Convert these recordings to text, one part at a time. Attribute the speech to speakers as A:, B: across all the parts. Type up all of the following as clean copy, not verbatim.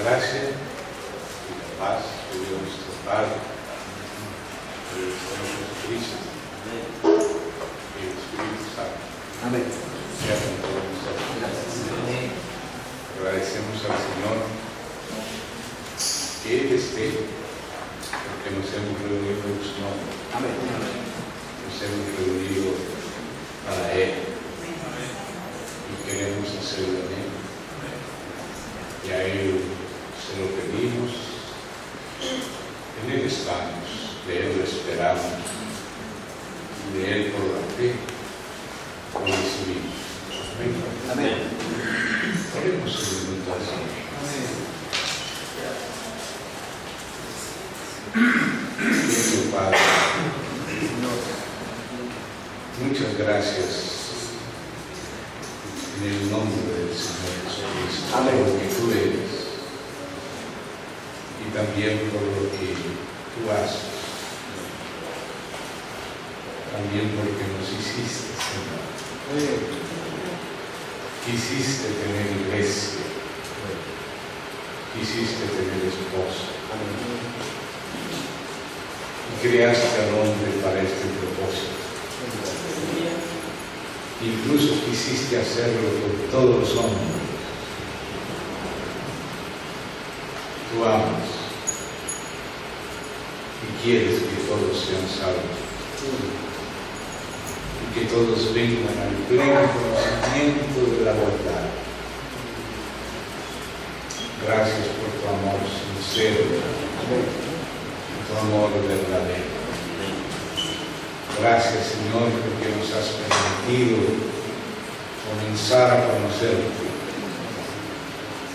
A: gracia y la paz de Dios nuestro Padre, de Señor Jesucristo y el Espíritu Santo.
B: Amén.
A: Sea con todos nosotros. Agradecemos al Señor que Él esté, porque nos hemos reunido en su nombre.
B: Amén.
A: Nos hemos reunido para Él y queremos hacerlo en Él. Y a Él se lo pedimos, en Él estamos, de Él lo esperamos, y de Él por la fe lo recibimos. Amén.
B: Amén.
A: Oremos un minuto al Señor. Querido Padre, muchas gracias en el nombre del Señor Jesucristo, por lo que tú eres y también por lo que tú haces, también porque nos hiciste, Señor. Quisiste tener iglesia, quisiste tener esposa y creaste al hombre para este propósito. Incluso quisiste hacerlo con todos los hombres. Tú amas y quieres que todos sean salvos y que todos vengan al pleno conocimiento de la verdad. Gracias por tu amor sincero, tu amor verdadero. Gracias, Señor, porque nos has permitido comenzar a conocerte.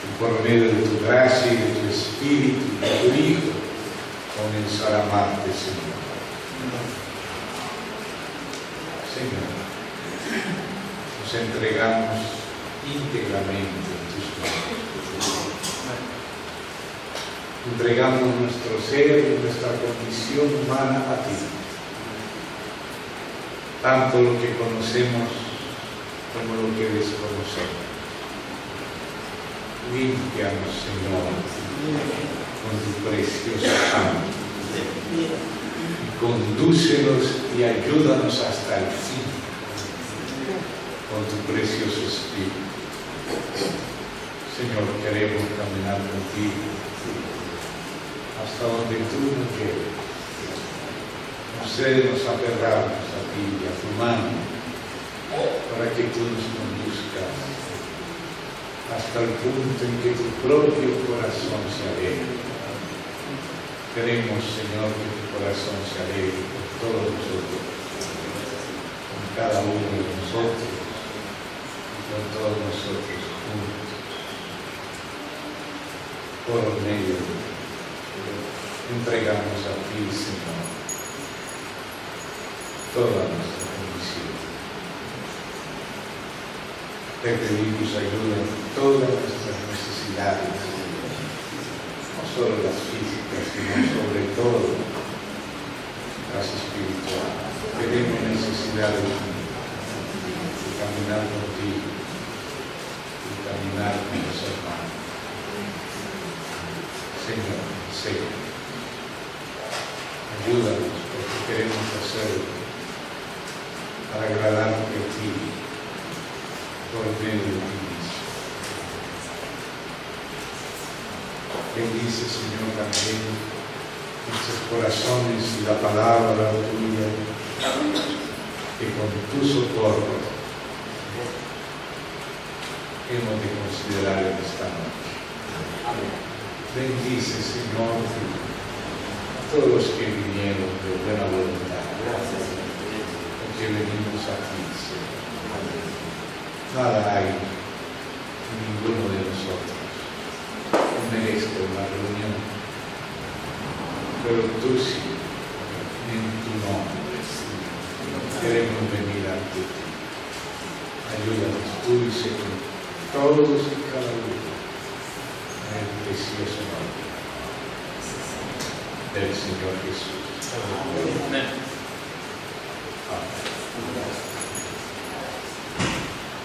A: Y por medio de tu gracia y de tu Espíritu y de tu Hijo, comenzar a amarte, Señor. Señor, nos entregamos íntegramente en tus manos. Entregamos nuestro ser y nuestra condición humana a ti. Tanto lo que conocemos como lo que desconocemos. Límpianos, Señor, con tu preciosa sangre. Y condúcenos y ayúdanos hasta el fin con tu precioso Espíritu. Señor, queremos caminar contigo hasta donde tú nos lleves. Nos aferramos a ti y a tu mano para que tú nos conduzcas hasta el punto en que tu propio corazón se alegre. Queremos, Señor, que tu corazón se alegre por todos nosotros, con cada uno de nosotros y con todos nosotros juntos, por medio de entregamos a ti, Señor, toda nuestra condición. Te pedimos ayuda en todas nuestras necesidades, no solo las físicas, sino sobre todo las espirituales. Tenemos necesidad de caminar contigo y caminar con los hermanos. Señor, ayúdanos porque queremos hacerlo para agradarte a ti por medio de ti mismo. Bendice, Señor, también nuestros corazones y la palabra tuya, que con tu socorro hemos de considerar en esta noche. Bendice, Señor, a todos los que vinieron de buena voluntad. Porque venimos a ti, Señor. Nada hay en ninguno de nosotros que merezca una reunión, pero tú sí, en tu nombre, queremos venir a ti. Ayúdanos tú y Señor, todos y cada uno, en el precioso nombre del Señor Jesús. Amén.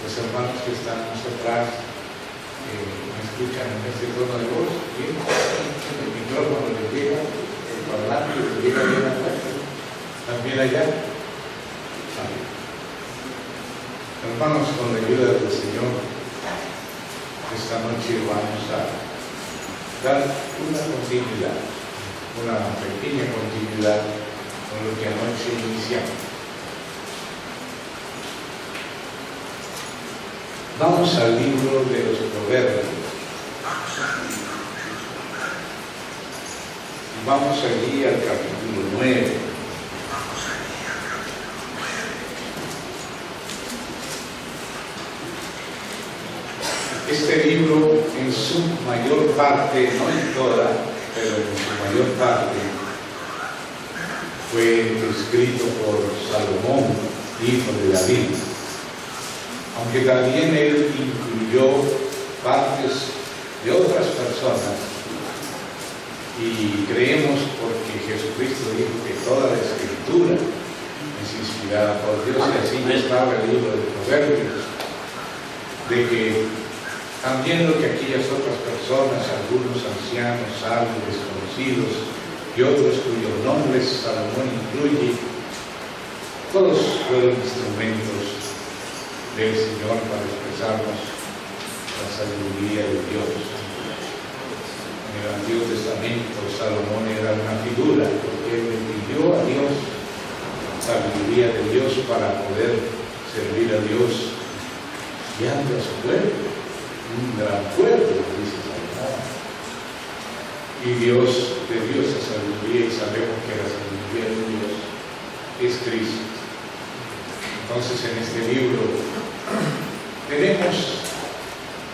A: Los hermanos que están más atrás, ¿Me escuchan en este tono de voz? ¿Bien? El micrófono le llega, el parlante le llega bien a la casa. ¿También allá? Amén. Hermanos, con la ayuda del Señor, esta noche vamos a dar una continuidad, una pequeña continuidad con lo que anoche iniciamos. Vamos al libro de los Proverbios. Vamos allí al capítulo 9. Este libro, en su mayor parte, no en toda, pero en su mayor parte, fue escrito por Salomón, hijo de David. Aunque también él incluyó partes de otras personas, y creemos, porque Jesucristo dijo que toda la Escritura es inspirada por Dios, y así estaba el libro de Proverbios, de que también lo que aquellas otras personas, algunos ancianos, sabios, desconocidos, y otros cuyos nombres Salomón incluye, todos fueron instrumentos del Señor para expresarnos la sabiduría de Dios. En el Antiguo Testamento Salomón era una figura, porque él le pidió a Dios sabiduría de Dios para poder servir a Dios guiando a su pueblo, un gran pueblo, dice Salomón. Y Dios le dio esa sabiduría, y sabemos que la sabiduría de Dios es Cristo. Entonces, en este libro tenemos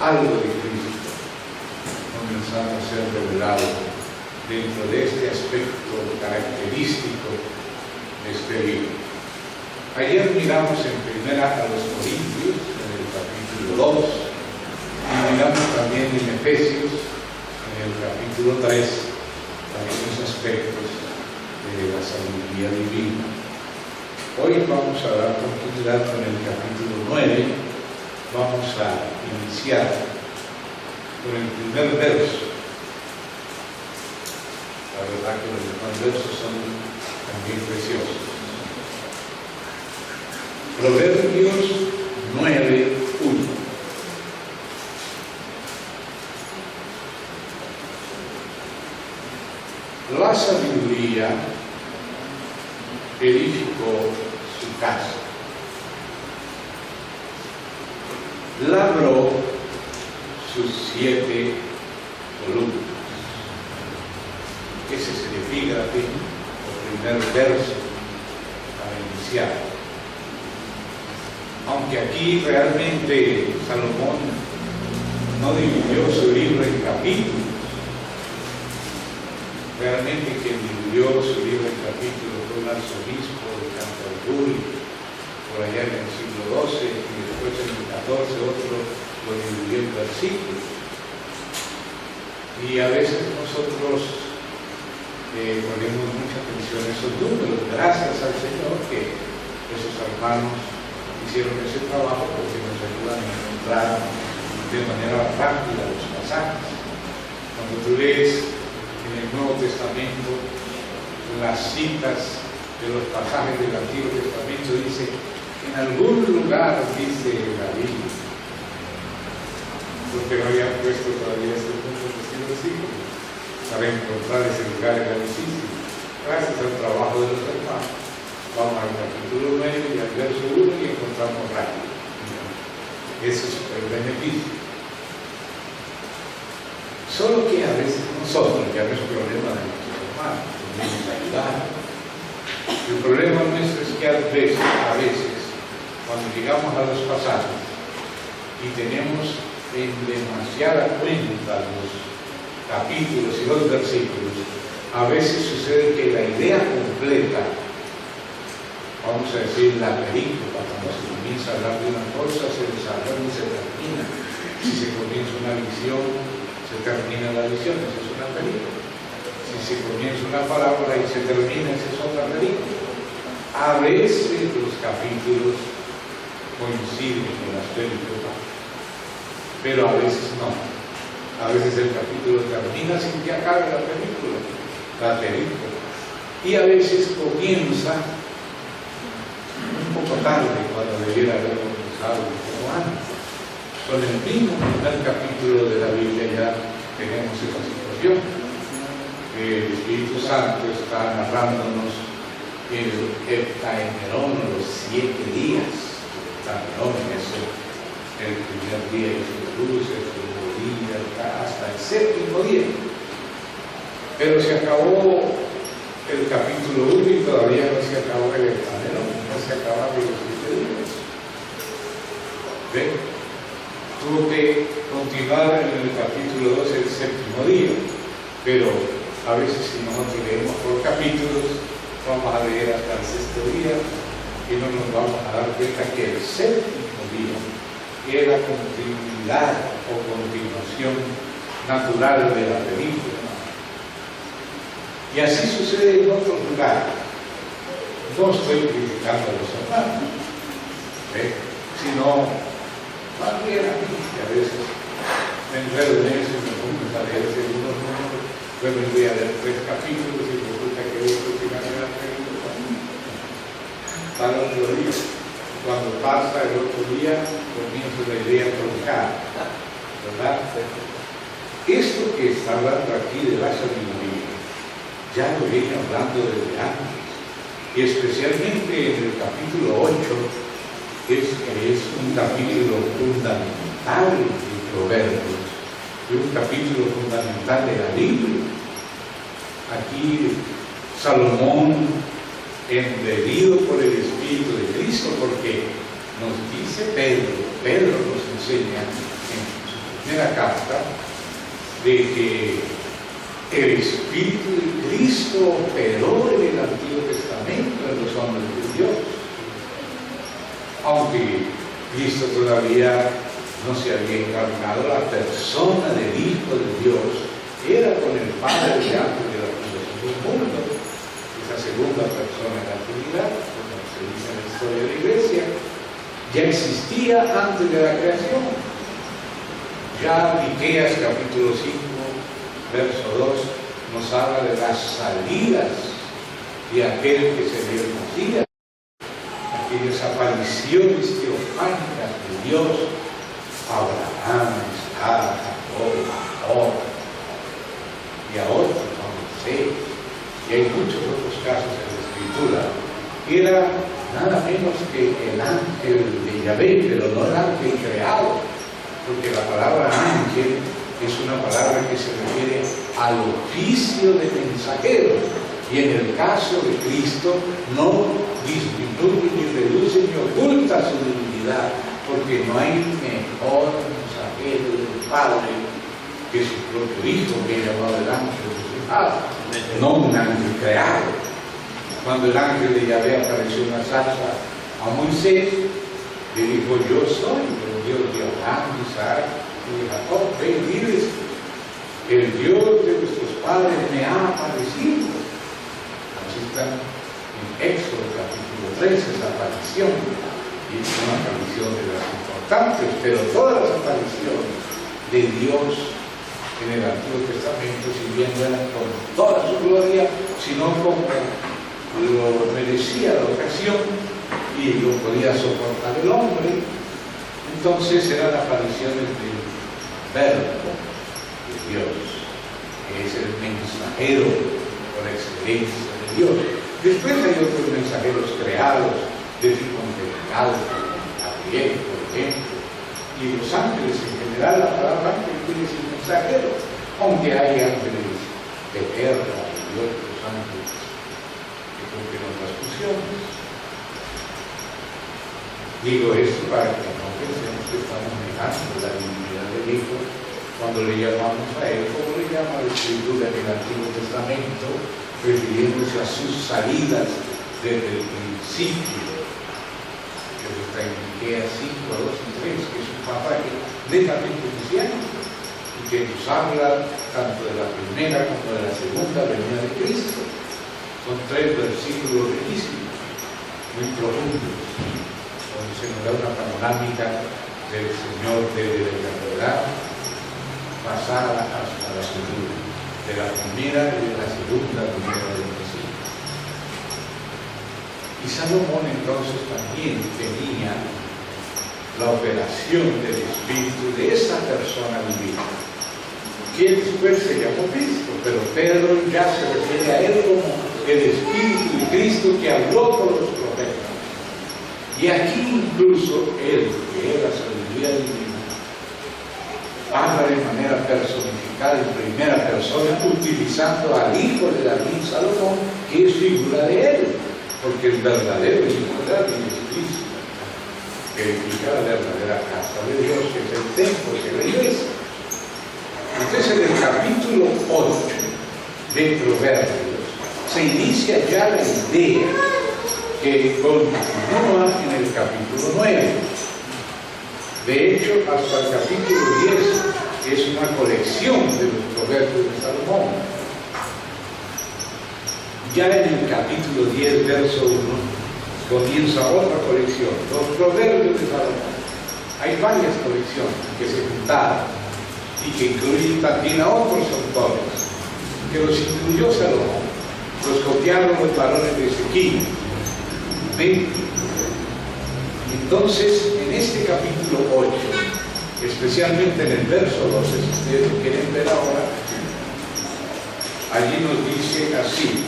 A: algo de Cristo comenzando a ser revelado dentro de este aspecto característico de este libro. Ayer miramos en primera a los Corintios, en el capítulo 2, y miramos también en Efesios, en el capítulo 3, algunos aspectos de la sabiduría divina. Hoy vamos a dar continuidad con el capítulo 9. Vamos a iniciar con el primer verso. La verdad que los demás versos son también preciosos. Proverbios 9:1. La sabiduría edificó su casa, labró sus 7 columnas. Ese es el epígrafe, el primer verso para iniciar. Aunque aquí realmente Salomón no dividió su libro en capítulos, realmente quien dividió su libro en capítulos fue un arzobispo de Canterbury, por allá en el siglo XII, y después en el XIV otro lo dividió en versículos. Y a veces nosotros ponemos mucha atención a esos números. Gracias al Señor que esos hermanos hicieron ese trabajo, porque nos ayudan a encontrar de manera rápida los pasajes. Cuando tú lees en el Nuevo Testamento las citas de los pasajes del Antiguo Testamento, dice: en algún lugar dice David, porque no habían puesto todavía este punto de este versículo. Para encontrar ese lugar era difícil. Gracias al trabajo de los hermanos, vamos al capítulo 9 y al verso 1 y encontramos rápido. Ese es el beneficio. Solo que a veces nosotros, ya no es problema de nuestros hermanos, tenemos que ayudar. El problema nuestro es que a veces, cuando llegamos a los pasajes y tenemos en demasiada cuenta los capítulos y los versículos, a veces sucede que la idea completa, vamos a decir la película, cuando se comienza a hablar de una cosa, se desarrolla y se termina. Si se comienza una visión, se termina la visión, esa es una película. Si se comienza una parábola y se termina, esa es otra película. A veces los capítulos coinciden con las películas, pero a veces no. A veces el capítulo termina sin que acabe la película. Y a veces comienza un poco tarde, cuando debiera haber comenzado un poco antes. Con el mismo primer capítulo de la Biblia ya tenemos esta situación. El Espíritu Santo está narrándonos el Heptaemerón, los 7 días. El Heptaemerón es el primer día y su luz, el segundo día, hasta el 7º día. Pero se acabó el capítulo 1 y todavía no se acabó el Heptaemerón, no se acaban los 7 días. ¿Ven? Tuvo que continuar en el capítulo 2 el 7º día, pero a veces si nosotros leemos por capítulos, vamos a leer hasta el 6º día y no nos vamos a dar cuenta que el 7º día es la continuidad o continuación natural de la película. Y así sucede en otros lugares. No estoy criticando a los hermanos, sino más bien a mí, que a veces me enredo en eso y me pongo a leer algunos números. Luego voy a leer 3 capítulos y resulta que esto tiene que ver para el otro día. Cuando pasa el otro día, comienza la idea truncada, ¿verdad? Esto que está hablando aquí de la sabiduría, ya lo viene hablando desde antes, y especialmente en el capítulo 8, es un capítulo fundamental de Proverbios, es un capítulo fundamental de la Biblia. Aquí Salomón, embedido por el Espíritu de Cristo, porque nos dice Pedro nos enseña en su primera carta, de que el Espíritu de Cristo operó en el Antiguo Testamento en los hombres de Dios. Aunque Cristo todavía no se había encarnado, la persona del Hijo de Dios era con el Padre de antes de la fundación del mundo. Esa segunda persona de la Trinidad, como se dice en la historia de la Iglesia, ya existía antes de la creación. Ya Miqueas capítulo 5, verso 2, nos habla de las salidas de aquel que se le Mesías, aquellas apariciones teofánicas de Dios a Abraham, Isaac, Jacob, y a otros, a Moisés, y hay muchos otros casos en la Escritura. Era nada menos que el ángel de Yahvé, pero no el ángel creado, porque la palabra ángel es una palabra que se refiere al oficio de mensajero, y en el caso de Cristo no disminuye ni reduce ni oculta su divinidad, porque no hay mejor mensajero del Padre que su propio Hijo, que es llamado el ángel de su Padre, no un ángel creado. Cuando el ángel de Yahvé apareció en la zarza a Moisés, le dijo: yo soy el Dios de Abraham, Isaac y de Jacob. Ven, diles, el Dios de nuestros padres me ha aparecido. Así está en Éxodo capítulo 3, esa aparición. Y es una aparición de las importantes, pero todas las apariciones de Dios en el Antiguo Testamento, si bien no eran con toda su gloria, sino como lo merecía la ocasión y lo podía soportar el hombre, entonces eran apariciones del Verbo de Dios, que es el mensajero por excelencia de Dios. Después hay otros mensajeros creados de tipo angelical, como Gabriel, por ejemplo, y los ángeles en general. La palabra ángel quiere decir mensajero, aunque hay ángeles de guerra y otros ángeles que cumplen otras funciones. Digo esto para que no pensemos que estamos negando la divinidad del Hijo cuando le llamamos a Él, como le llama la Escritura en el Antiguo Testamento, refiriéndose a sus salidas desde el principio, que está en Miqueas 5, 2 y 3, que es un pasaje netamente cristiano y que nos habla tanto de la primera como de la segunda venida de Cristo. Son 3 versículos riquísimos, muy profundos, donde se nos da una panorámica del Señor, de la será pasada hasta la segunda, de la primera y de la segunda venida del Mesías. Y Salomón entonces también tenía la operación del Espíritu de esa persona divina, que después se llamó Cristo, pero Pedro ya se refiere a él como el Espíritu de Cristo que habló por los profetas. Y aquí incluso él, que es la sabiduría divina, habla de manera personificada en primera persona, utilizando al hijo de David, Salomón, que es figura de él, porque el verdadero hijo de David es Cristo, que edifica la verdadera casa de Dios, que es el templo, que es la iglesia. Entonces, en el capítulo 8 de Proverbios se inicia ya la idea que continúa en el capítulo 9. De hecho, hasta el capítulo 10 es una colección de los proverbios de Salomón. Ya en el capítulo 10, verso 1, comienza otra colección, los proverbios de Salomón. Hay varias colecciones que se juntaron y que incluyen también a otros autores, que los incluyó Salomón, los copiaron los varones de Ezequiel. ¿Ven? Entonces, en este capítulo 8, especialmente en el verso 12, si ustedes lo quieren ver ahora, allí nos dice así.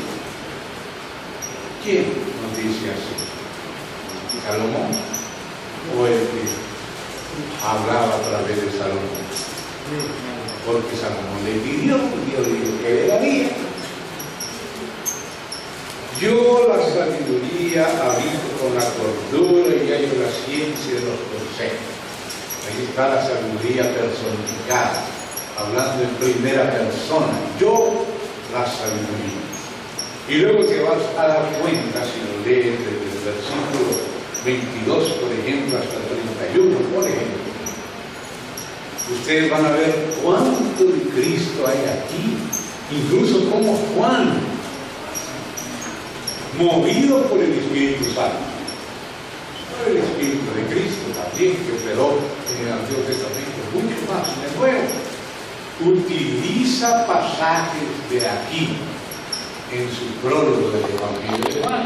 A: ¿Quién nos dice así? ¿Salomón? ¿O el que hablaba a través de Salomón? Porque Salomón le pidió, y Dios dijo que le daría. Yo la sabiduría habito con la cordura y hallo la ciencia de los consejos. Ahí está la sabiduría personificada, hablando en primera persona. Yo la sabiduría. Y luego te vas a dar cuenta, si lo lees desde el versículo 22, por ejemplo, hasta el 31, por ejemplo, ustedes van a ver cuánto de Cristo hay aquí, incluso como Juan, movido por el Espíritu Santo, por el Espíritu de Cristo también, que operó en el Antiguo Testamento mucho más en el Nuevo, utiliza pasajes de aquí en su prólogo del Evangelio de Juan.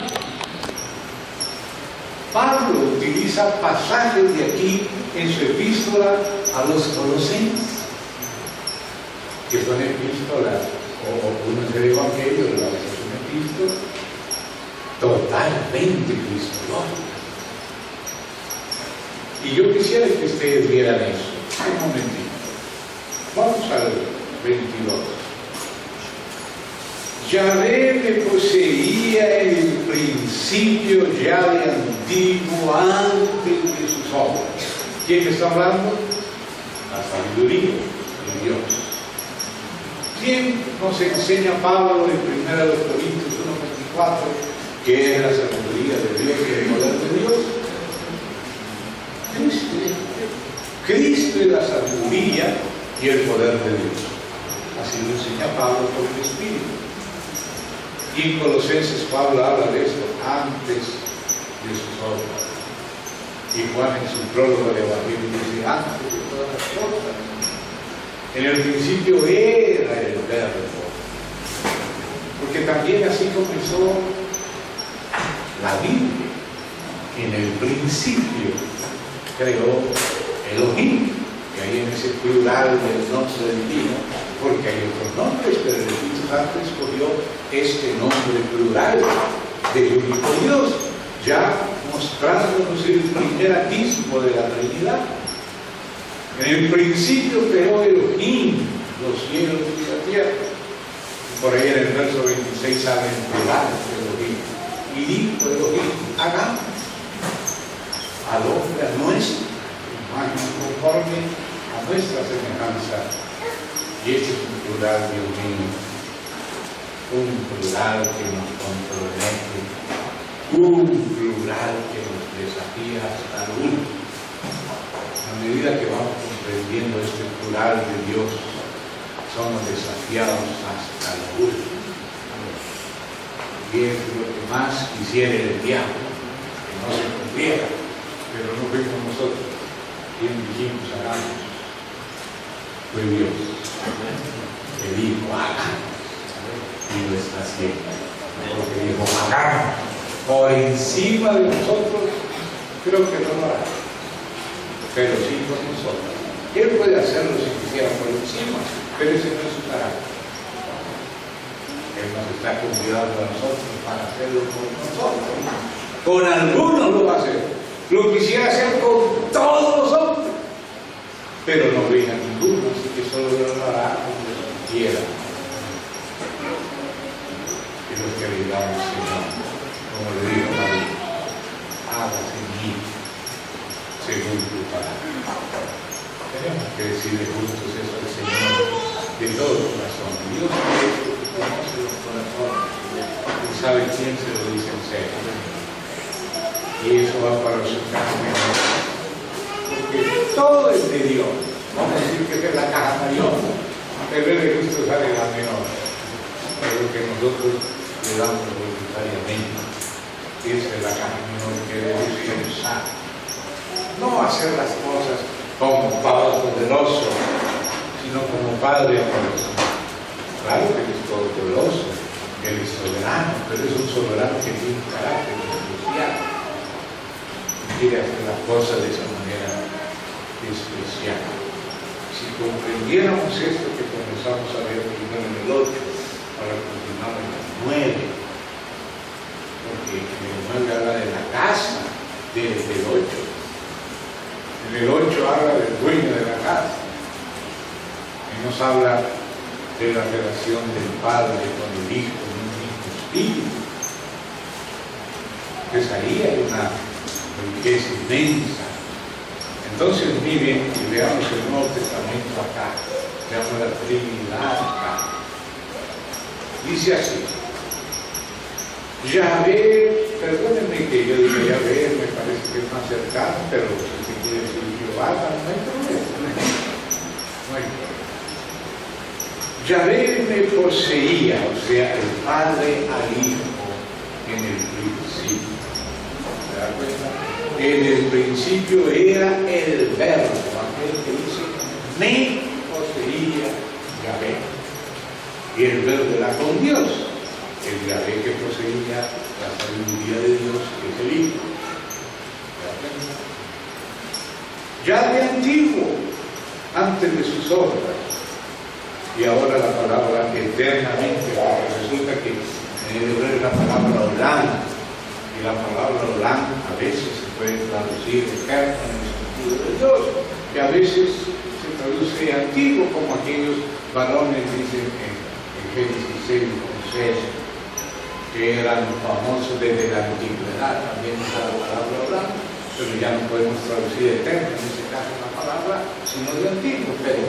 A: Pablo utiliza pasajes de aquí en su epístola a los Colosenses, que son epístolas, o uno es el Evangelio, la otra es una epístola totalmente cristológica. Y yo quisiera que ustedes vieran eso. Un momentito. Vamos al 22. Yahvé me poseía en el principio ya de antiguo, antes de sus obras. ¿Quién está hablando? La sabiduría de Dios. ¿Quién nos enseña Pablo en 1 Corintios 1:24 que es la sabiduría de Dios y el poder de Dios? Cristo. Cristo es la sabiduría y el poder de Dios. Así lo enseña Pablo por el Espíritu. Y en Colosenses Pablo habla de esto antes de sus obras. Y Juan en su prólogo del Evangelio dice antes de todas las cosas. En el principio era el Verbo. Porque también así comenzó la Biblia. En el principio creó Elohim. Y ahí en ese plural del nombre divino, porque hay otros nombres, pero el Espíritu Santo escogió este nombre plural del único Dios, ya mostrándonos el primer atisbo de la Trinidad. En el principio creó Elohim los cielos y la tierra. Y por ahí en el verso 26 habla en plural de Elohim. Y dijo Elohim, hagamos al hombre a nuestra imagen, conforme a nuestra semejanza. Y este es un plural, Dios mío, un plural que nos compromete, un plural que nos desafía hasta lo último. A medida que vamos comprendiendo este plural de Dios, somos desafiados hasta lo último. Y es lo que más quisiera el diablo, que no se cumpliera, pero no fuimos nosotros quien dijimos hagamos. fue Dios que dijo, hagamos, y lo está haciendo. Porque dijo, hagamos, por encima de nosotros, creo que no lo hará, pero sí por nosotros. Él puede hacerlo si quisiera por encima, pero ese no es su carácter. Él nos está convidando a nosotros para hacerlo por nosotros. Con algunos lo va a hacer. Lo quisiera hacer con todos los hombres, pero no venga ninguno, así que solo Dios lo hará como quiera. Y los que digamos, Señor, como le digo a María, hágase en mí según tu palabra. Tenemos que decirle juntos eso al Señor de todo corazón. Dios conoce los corazones y sabe quién se lo dice en serio. Y eso va para su caja menor. Porque todo es de Dios. Vamos a decir que es la caja mayor. El de Cristo sale la menor. Pero lo que nosotros le damos voluntariamente. Esa es la caja menor que debemos pensar. No hacer las cosas como Todopoderoso, sino como Padre amoroso. Claro que Él es todopoderoso, Él es soberano, pero es un soberano que tiene un carácter especial. Quiere hacer las cosas de esa manera especial. Si comprendiéramos esto que comenzamos a ver primero en el 8, para continuar en el 9, porque en el 9 habla de la casa desde el 8. En el 8 habla del dueño de la casa. Y nos habla de la relación del Padre con el Hijo en un mismo espíritu. Entonces ahí hay una riqueza inmensa. Entonces miren y veamos el Nuevo Testamento acá. Veamos la Trinidad acá. Dice así. Yahvé, perdónenme que yo diga Yahvé, me parece que es más cercano, pero si se quiere decir Jehová, no hay problema. No hay problema. Yahvé me poseía, o sea, el Padre al Hijo en el principio. ¿Se da cuenta? En el principio era el Verbo, aquel que dice, me poseía Yahvé. Y el Verbo era con Dios. El Yahvé que poseía la sabiduría de Dios, que es el Hijo. Ya de antiguo, antes de sus obras, y ahora la palabra eternamente, porque resulta que en el hebreo es la palabra olam, y la palabra olam a veces se puede traducir eterno en el sentido de Dios, y a veces se traduce antiguo, como aquellos varones dicen en Génesis 6:6, que eran famosos desde la antigüedad, también usa la palabra olam, pero ya no podemos traducir eterno en ese caso la palabra, sino de antiguo, pero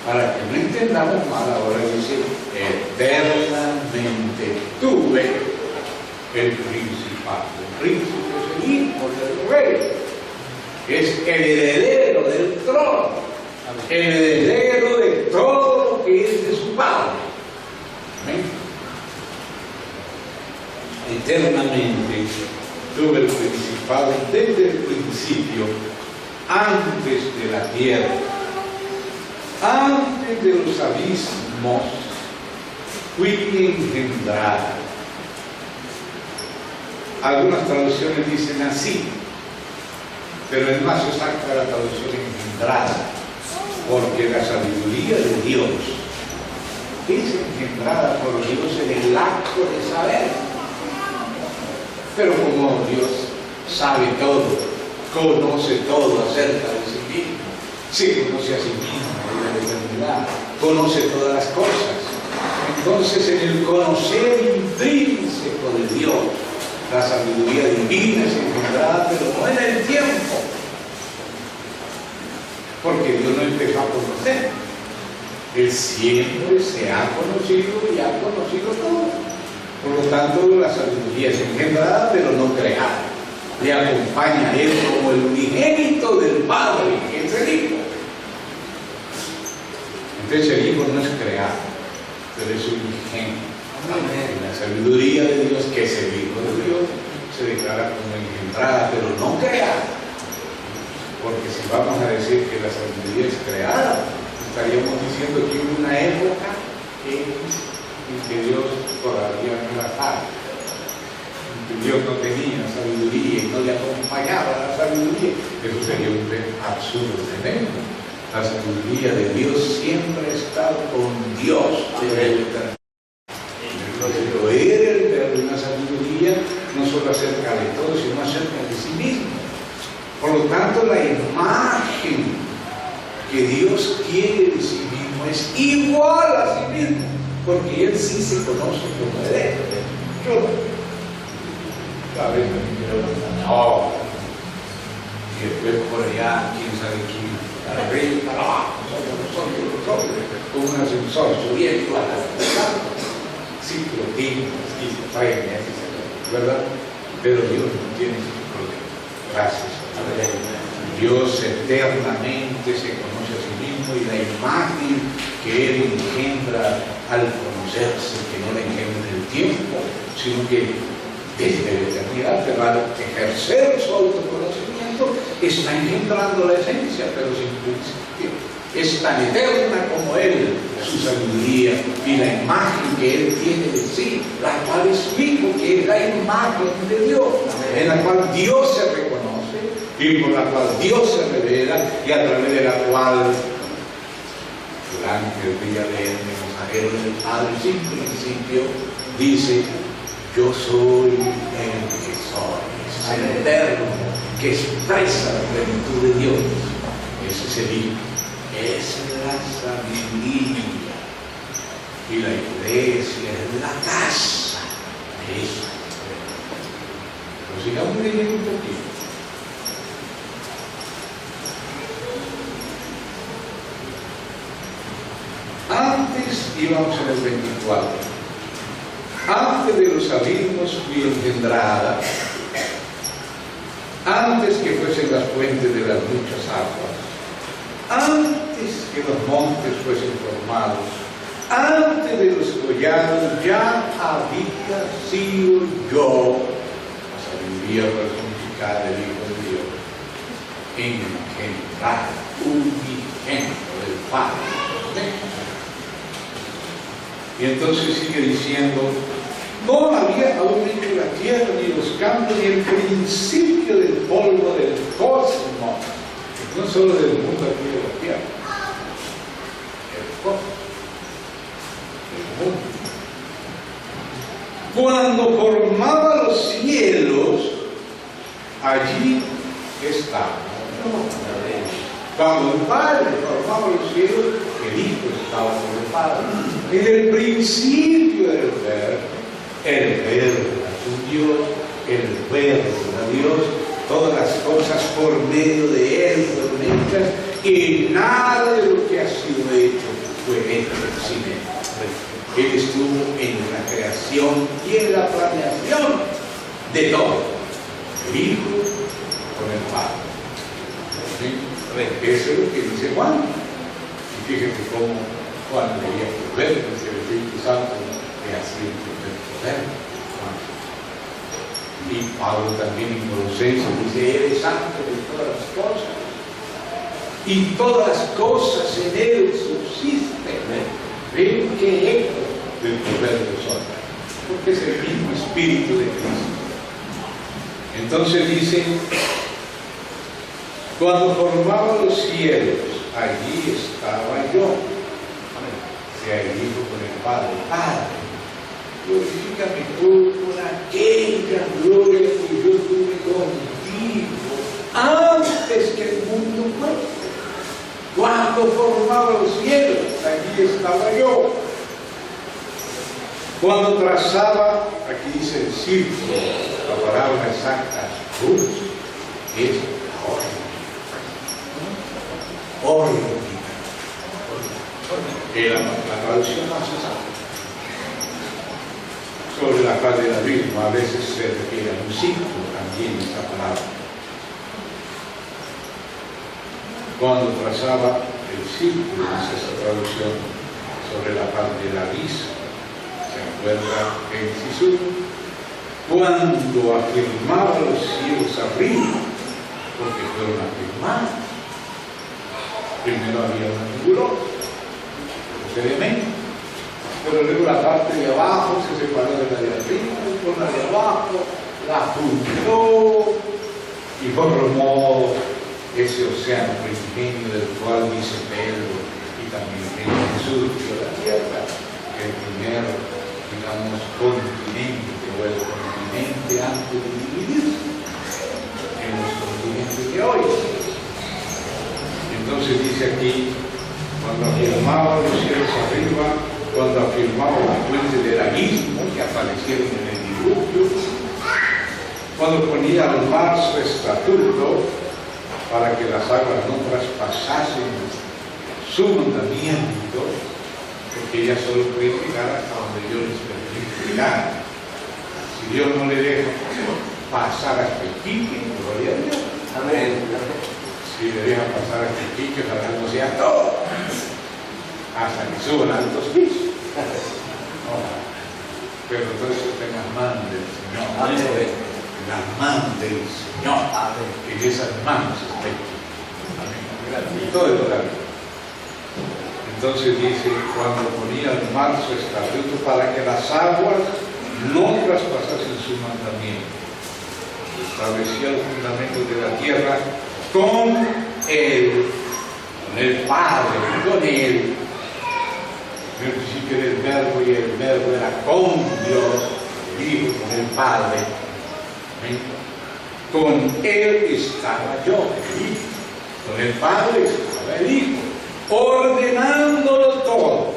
A: para que no entendamos mal, ahora dice, eternamente tuve el principado. El príncipe es el hijo del rey, es el heredero del trono, el heredero de todo lo que es de su padre. Amén. Eternamente tuve el principado desde el principio, antes de la tierra, antes de los abismos, fui engendrada. Algunas traducciones dicen así, pero es más exacta la traducción engendrada, porque la sabiduría de Dios es engendrada por Dios en el acto de saber. Pero como Dios sabe todo, conoce todo acerca de sí mismo, se conoce a sí mismo en la eternidad, conoce todas las cosas. Entonces, en el conocer intrínseco de Dios, la sabiduría divina es engendrada, pero no en el tiempo, porque Dios no empezó a conocer. Él siempre se ha conocido y ha conocido todo. Por lo tanto, la sabiduría es engendrada, pero no creada. Le acompaña a Él como el unigénito del Padre, que es el Hijo. Entonces el Hijo no es creado, pero es unigénito. La sabiduría de Dios, que es el Hijo de Dios, se declara como engendrada, pero no creada. Porque si vamos a decir que la sabiduría es creada, estaríamos diciendo que hubo una época en que Dios todavía no era padre, en que Dios no tenía sabiduría y no le acompañaba la sabiduría. Eso sería un absurdo tremendo. La sabiduría de Dios siempre ha estado con Dios desde la eternidad. Pero era el verbo de una sabiduría no solo acerca de todo, sino acerca de sí mismo. Por lo tanto, la imagen que Dios quiere de sí mismo es igual a sí mismo, porque Él sí se conoce como Él es. Yo no. Y después por allá, quién sabe quién, para arriba y para abajo, como un ascensor subiendo a la ciclotín, esquizofrenia, ¿verdad? Pero Dios no tiene ese problema. Gracias. Dios eternamente se conoce a sí mismo, y la imagen que Él engendra al conocerse, que no la engendra en el tiempo, sino que desde la eternidad, pero al ejercer su autoconocimiento, está engendrando la esencia, pero sin principio. Es tan eterna como Él, su sabiduría, y la imagen que Él tiene de sí, la cual es su Hijo, que es la imagen de Dios, en la cual Dios se reconoce, y por la cual Dios se revela, y a través de la cual el ángel de Yahvé, el mensajero del Padre, sin principio, dice: yo soy el que soy. Es el eterno que expresa la plenitud de Dios. Ese es el Hijo. Esa es la sabiduría. Y la iglesia es la casa de eso. Pero sigamos leyendo un poquito. Antes íbamos en el 24. Antes de los abismos fui engendrada, antes que fuesen las fuentes de las muchas aguas, antes que los montes fuesen formados, antes de los collados ya había sido yo, la sabiduría personificada del Hijo de Dios, engendrada, unigénito del Padre. Y entonces sigue diciendo: no había aún hecho la tierra, ni los campos, ni el principio del polvo del cosmos, no solo del mundo aquí de la tierra, el cosmos, el mundo. Cuando formaba los cielos, allí estaba. Cuando el Padre formaba los cielos, el Hijo estaba con el Padre. En el principio del Verbo, el Verbo era su Dios, el Verbo era Dios, todas las cosas por medio de Él fueron hechas, y nada de lo que ha sido hecho fue hecho sin Él. Él estuvo en la creación y en la planeación de todo. El Hijo con el Padre. ¿Sí? Eso es lo que dice Juan. Y fíjate cómo Juan leía por ver, dice el Espíritu Santo que así el poder. Y Pablo también en Colosenses dice: Él es antes de todas las cosas, y todas las cosas en Él subsisten. ¿Ven qué eco del poder de los hombres? Porque es el mismo Espíritu de Cristo. Entonces dice: cuando formaba los cielos, allí estaba yo. O sea, el Hijo con el Padre. Padre, glorifícame tú con aquella gloria que yo tuve contigo antes que el mundo fuese. Cuando formaba los cielos, allí estaba yo. Cuando trazaba, aquí dice el círculo, la palabra exacta, es la orden. Orden. Era la traducción más exacta. Sobre la faz del abismo a veces se refiere a un círculo también esa palabra. Cuando trazaba el círculo, es esa traducción, sobre la faz del abismo, se acuerda Génesis 1, cuando afirmaba los cielos arriba, porque fueron afirmados. Primero había una nebulosa, seriamente. Pero luego la parte de abajo se separó de la de arriba, y con la de abajo la juntó y formó ese océano primigenio del cual dice Pedro y también Jesús dio la tierra, el primer, digamos, continente o el continente antes de dividirse en los continentes de hoy. Entonces dice aquí, cuando afirmaba los cielos arriba, cuando afirmaba la fuente del abismo que aparecieron en el diluvio, cuando ponía al mar su estatuto para que las aguas no traspasasen su mandamiento, porque ella solo puede llegar hasta donde Dios les permite llegar. Si Dios no le deja pasar hasta el pique, gloria a Dios. Amén. Si le deja pasar hasta el pique, ojalá no sea todo, hasta que suban a altos pisos. Pero entonces está en las manos del Señor. Amén. En las manos del Señor. Amén. En esas manos está el pique. Amén. Y todo es por la vida. Entonces dice, cuando ponía el mar su estatuto para que las aguas no traspasasen su mandamiento, establecía los fundamentos de la tierra con el Padre, con Él. En el principio era el Verbo y el Verbo era con Dios, dijo con el Padre. ¿Ven? Con Él estaba yo, el Hijo. Con el Padre estaba el Hijo, ordenándolo todo.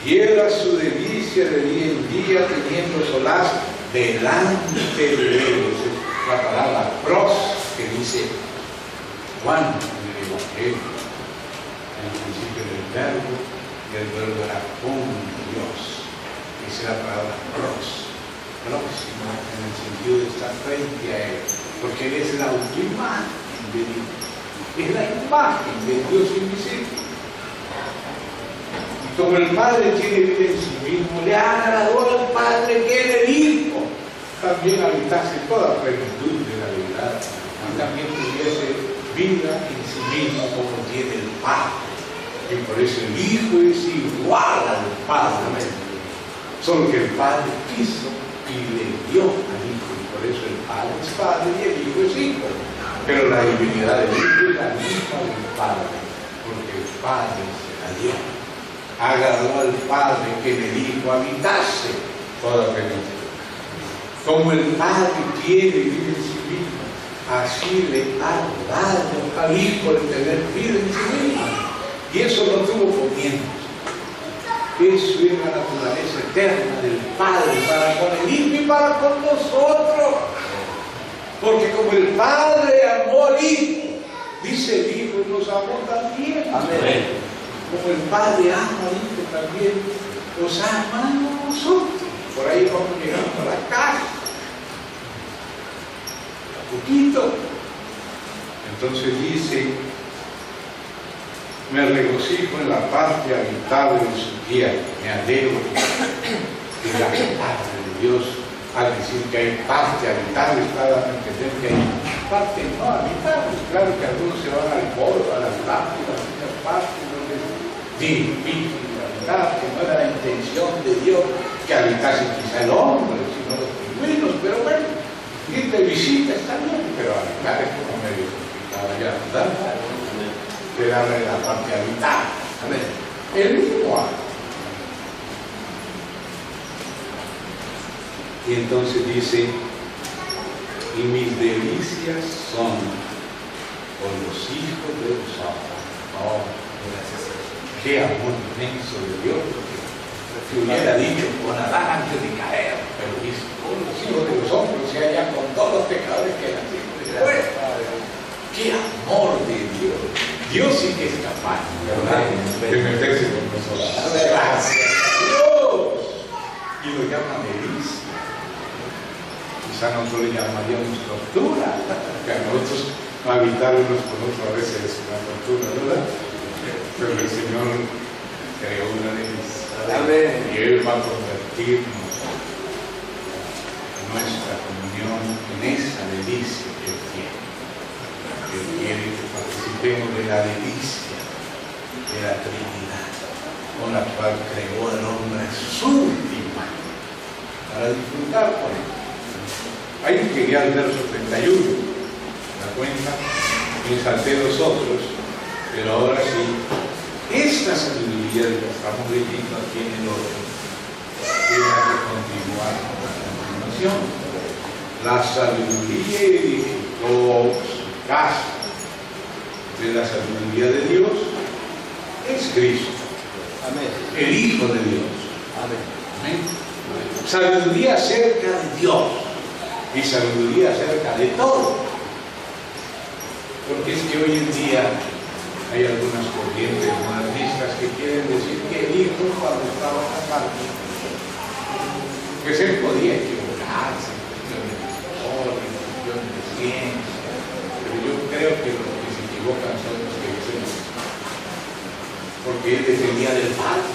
A: Y era su delicia de día en día, teniendo solaz delante de ellos. La palabra pros que dice Juan en el Evangelio. En el principio del Verbo, y el Verbo era con Dios. Esa es la palabra pros. Próxima, en el sentido de estar frente a Él. Porque Él es la autoimagen de Dios. Es la imagen de Dios invisible. Y como el Padre tiene vida en sí mismo, le agradó al Padre que en el Hijo también habitase toda plenitud de la verdad y también tuviese vida en sí mismo como tiene el Padre. Y por eso el Hijo es igual al Padre. Solo que el Padre quiso y le dio al Hijo. Y por eso el Padre es Padre y el Hijo es Hijo. Pero la divinidad del Hijo es la misma del Padre, porque el Padre se la dio. Agradó al Padre que en el Hijo habitase toda plenitud. Como el Padre quiere vivir en sí mismo, así le ha dado al Hijo de tener vida en sí mismo. Y eso no tuvo comienzos. Eso es la naturaleza eterna del Padre para con el Hijo y para con nosotros. Porque como el Padre amó al Hijo, dice el Hijo, nos amó también. Amén. Como el Padre ama al Hijo también, nos ha amado a nosotros. Por ahí vamos llegando a la casa. Un poquito. Entonces dice, me regocijo en la parte habitable de su tierra, me alegro de la parte de Dios. Al decir que hay parte habitable, está dando a entender que hay parte no habitable. Claro que algunos se van al polo, a las lápidas, a las partes donde es difícil habitar, que no era la intención de Dios que habitase quizá el hombre, sino los pingüinos, pero bueno, ir de visita está bien, pero habitar es como medio complicado ya, ¿verdad? De darle la parte habitable. Amén. El mismo acto. Y entonces dice, y mis delicias son con los hijos de los hombres. Oh, gracias. Qué amor inmenso de Dios. Que hubiera dicho con Adán antes de caer, pero dice, con los hijos de los hombres, o sea, ya con todos los pecadores que nacieron después. Qué amor de Dios. Dios sí que es capaz, ¿verdad?, de meterse con nosotros. Gracias a Dios. Y lo llama delicia. Quizá nosotros le llamaríamos tortura, que a nosotros habitar unos con otros a veces es una tortura, ¿verdad? Pero el Señor creó una delicia. Amén. Y Él va a convertirnos en nuestra comunión en esa delicia que Él tiene. Él quiere que participemos de la delicia de la Trinidad. con la cual creó al hombre a su imagen, para disfrutar con él. Ahí llegué al verso 31, la cuenta, me salté los otros, pero ahora sí, esta sabiduría de que estamos leyendo aquí en el orden, tiene que continuar con la continuación. La sabiduría edificó su casa. De la sabiduría de Dios es Cristo.
B: Amén.
A: El Hijo de Dios.
B: Amén.
A: Amén. Sabiduría acerca de Dios y sabiduría acerca de todo. Porque es que hoy en día hay algunas corrientes modernistas que quieren decir que el Hijo, cuando estaba casado, que se podía equivocarse en cuestiones de historia, en cuestiones de ciencia, pero yo creo que los que se equivocan son los que dicen, porque él defendía del Padre.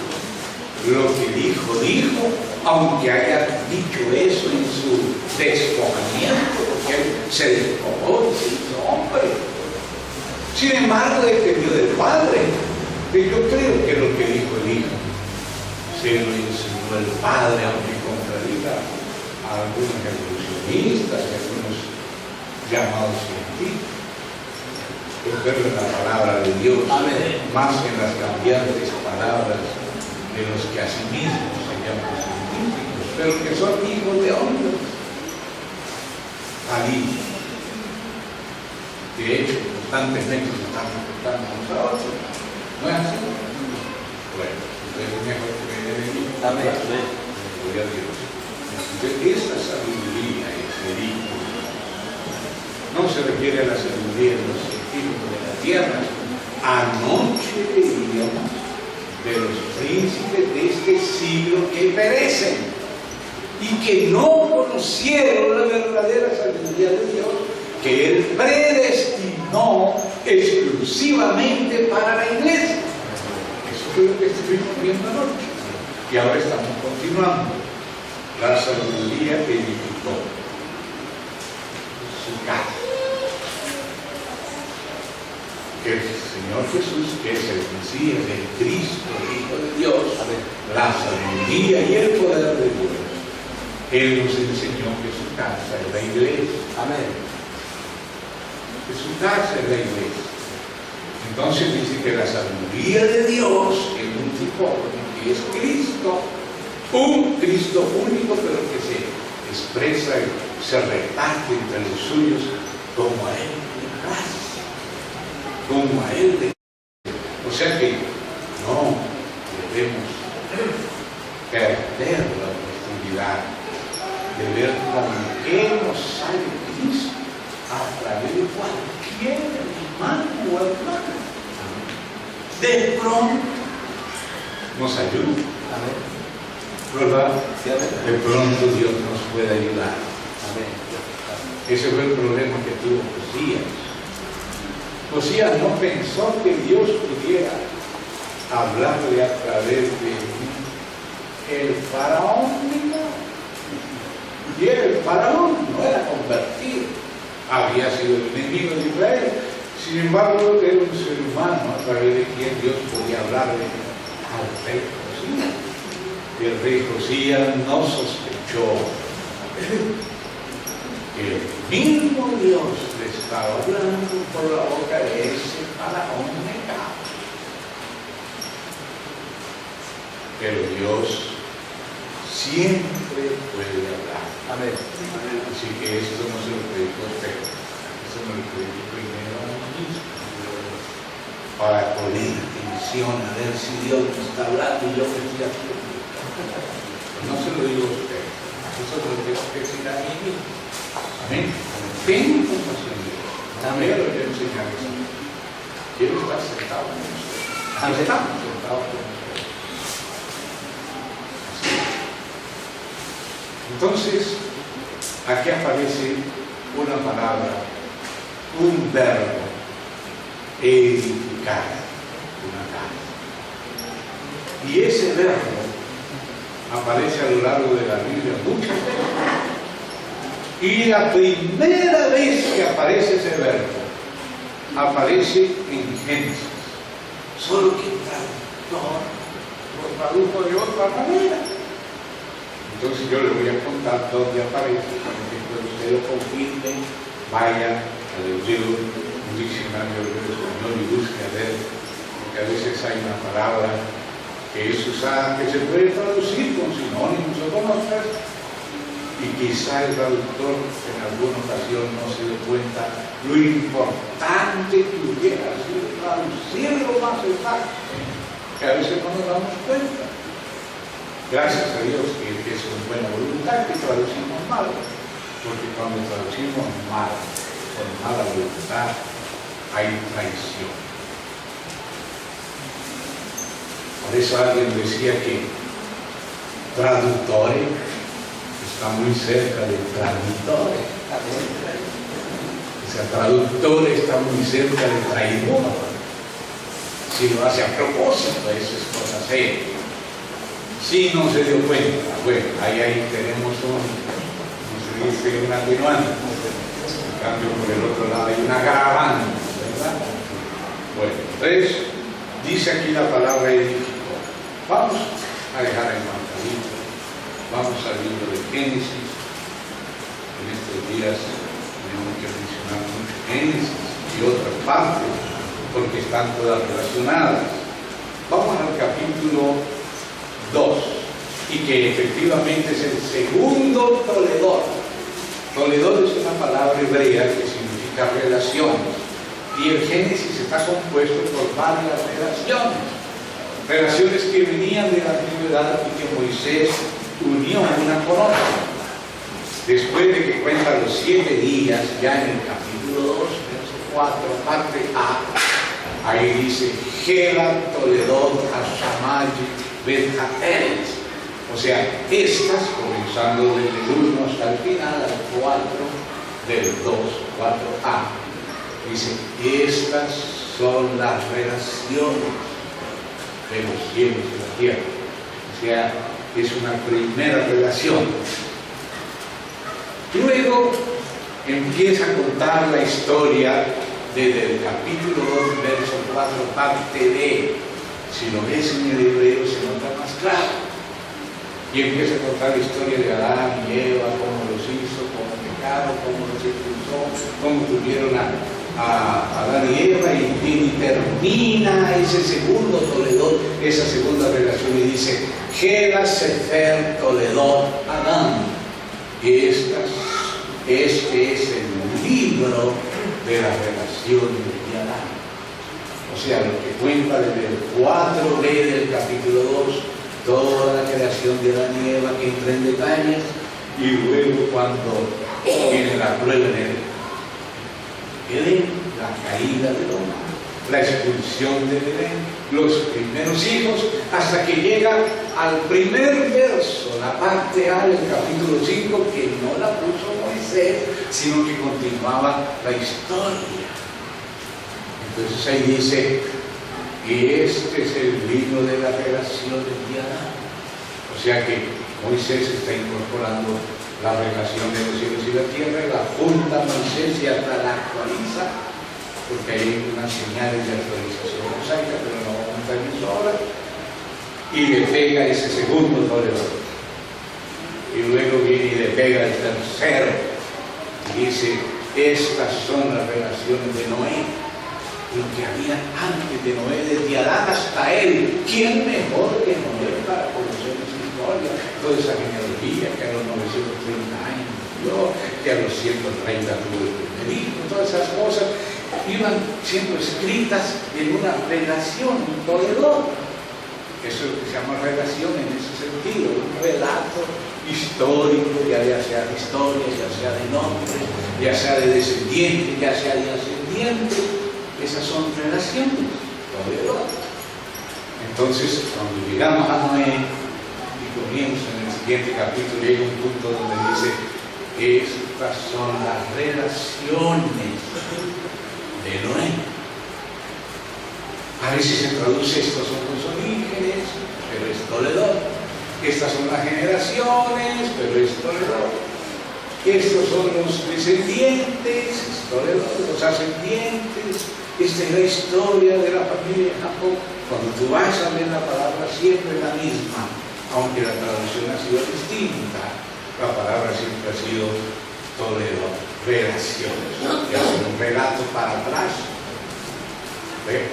A: Lo que dijo, aunque haya dicho eso en su despojamiento, porque él se despojó y se hizo hombre. Sin embargo, defendió del Padre. Y yo creo que lo que dijo el Hijo se lo enseñó el Padre, aunque contradiga a algunos evolucionistas y a algunos llamados científicos. Yo creo en la palabra de Dios,
B: Amén.
A: más en las cambiantes palabras de los que a sí mismos se llaman científicos, pero que son hijos de hombres. Allí, de hecho, constantemente nos están preguntando unos a otros. ¿No es así? Bueno, entonces es mejor creer en mí.
B: Amén. Amén.
A: Gloria a Dios. Entonces, esta sabiduría es el Hijo. No se refiere a la sabiduría de los científicos de la tierra. Anoche veíamos de los príncipes de este siglo que perecen y que no conocieron la verdadera sabiduría de Dios, que Él predestinó exclusivamente para la iglesia. Eso fue lo que estuvimos viendo anoche. Y ahora estamos continuando. La sabiduría edificó su casa. El Señor Jesús, que es el Mesías, el Cristo, el Hijo de Dios, la sabiduría y el poder de Dios, Él nos enseñó que su casa es la iglesia.
B: Amén.
A: Que su casa es la iglesia. Entonces dice que la sabiduría de Dios es un tipo que es Cristo, un Cristo único, pero que se expresa y se reparte entre los suyos como a Él le place. Como a Él. O sea que no debemos perder la oportunidad de ver con qué nos sale Cristo a través de cualquier hermano o hermana. De pronto nos ayuda. ¿Verdad? De pronto Dios nos puede ayudar. Ese fue el problema que tuvo Josías. Josías no pensó que Dios pudiera hablarle a través de el faraón. Y el faraón no era convertido, había sido el enemigo de Israel. Sin embargo, era un ser humano a través de quien Dios podía hablarle al rey Josías. Y el rey Josías no sospechó que el mismo Dios le estaba hablando por la boca de ese faraón negado. Pero Dios siempre puede hablar. Amén. Así que esto no se lo predico a usted, esto me lo predico primero a mí mismo, para poner atención a ver si Dios me está hablando y yo me estoy haciendo. No se lo digo a usted, eso lo tengo que decir a mí mismo. Amén. Tengo compasión de Dios. También lo quiero enseñar eso. Quiero estar sentado con usted. Aquí estamos sentados con usted. Entonces, aquí aparece una palabra, un verbo, edificar una casa. Y ese verbo aparece a lo largo de la Biblia muchas veces. Y la primera vez que aparece ese verbo, aparece en Génesis. Solo que el traductor lo tradujo de otra manera. Entonces yo le voy a contar dónde aparece, para que usted lo confirme, vaya al libro, un diccionario del español y busque a ver, porque a veces hay una palabra que es usada, que se puede traducir con sinónimos o con otras, y quizá el traductor en alguna ocasión no se dio cuenta lo importante que hubiera sido traducirlo más exacto, que a veces no nos damos cuenta. Gracias a Dios que es con buena voluntad que traducimos mal, porque cuando traducimos mal, con mala voluntad, hay traición. Por eso alguien decía que traductore está muy cerca de traidore. O sea, traductor está muy cerca de traidor. Si lo hace a propósito, eso es cosa seria. Si no se dio cuenta, bueno, ahí tenemos como se dice, un atenuante. En cambio, por el otro lado hay una agravante, ¿verdad? Bueno, entonces, dice aquí la palabra edificó. Vamos a dejar el marcadito. Vamos al libro de Génesis. En estos días tenemos que mencionar mucho Génesis y otras partes, porque están todas relacionadas. Vamos al capítulo 2, y que efectivamente es el segundo Toledot. Toledot es una palabra hebrea que significa relaciones, y el Génesis está compuesto por varias relaciones que venían de la antigüedad y que Moisés unió una con otra. Después de que cuenta los 7 días, ya en el capítulo 2, verso 4, parte A, ahí dice Gela Toledot Hashamay Bet-Hateres. O sea, estas, comenzando desde el 1 hasta el final, al 4 del 2, 4a, dice, estas son las relaciones de los cielos y la tierra. O sea, es una primera relación. Luego empieza a contar la historia desde el capítulo 2, verso 4, parte B. Si lo ves en el hebreo se nota más claro. Y empieza a contar la historia de Adán y Eva, cómo los hizo, cómo pecaron, cómo los expulsó, cómo tuvieron a Adán y Eva, y termina ese segundo Toledot, esa segunda relación, y dice, Gela Sefer Toledot Adán. Este es el libro de las relaciones de Adán. O sea, lo que cuenta desde el 4b del capítulo 2, toda la creación de Adán y Eva, que entra en detalles, y luego cuando viene la prueba en Edén, la caída del hombre, la expulsión del Edén, los primeros hijos, hasta que llega al primer verso, la parte A del capítulo 5, que no la puso Moisés, sino que continuaba la historia. Entonces ahí dice que este es el libro de las relaciones de Adán. O sea que Moisés está incorporando la relación de los cielos y la tierra, la junta Moisés y hasta la actualiza, porque hay unas señales de actualización mosaica, pero no vamos a entrar en eso ahora, y le pega ese segundo Toledot. Y luego viene y le pega el tercero, y dice, estas son las relaciones de Noé, lo que había antes de Noé, desde Adán hasta él. ¿Quién mejor que Noé para conocer esa historia? Toda esa genealogía que a los 930 años murió, que a los 130 tuvo el primer hijo, todas esas cosas iban siendo escritas en una relación, un Toledot. Eso es lo que se llama relación en ese sentido, un relato histórico, ya sea de historia, ya sea de nombres, ya sea de descendientes, ya sea de ascendientes. Esas son relaciones, Toledot. Entonces, cuando llegamos a Noé y comienza en el siguiente capítulo, llega un punto donde dice, estas son las relaciones de Noé. A veces se traduce, estos son los orígenes, pero es Toledot. Estas son las generaciones, pero es Toledot. Estos son los descendientes, es Toledot, los ascendientes. Esta es la historia de la familia de Jacob. Cuando tú vas a ver la palabra siempre la misma, aunque la traducción ha sido distinta. La palabra siempre ha sido Toledo, relaciones, que hace un relato para atrás. ¿Ve?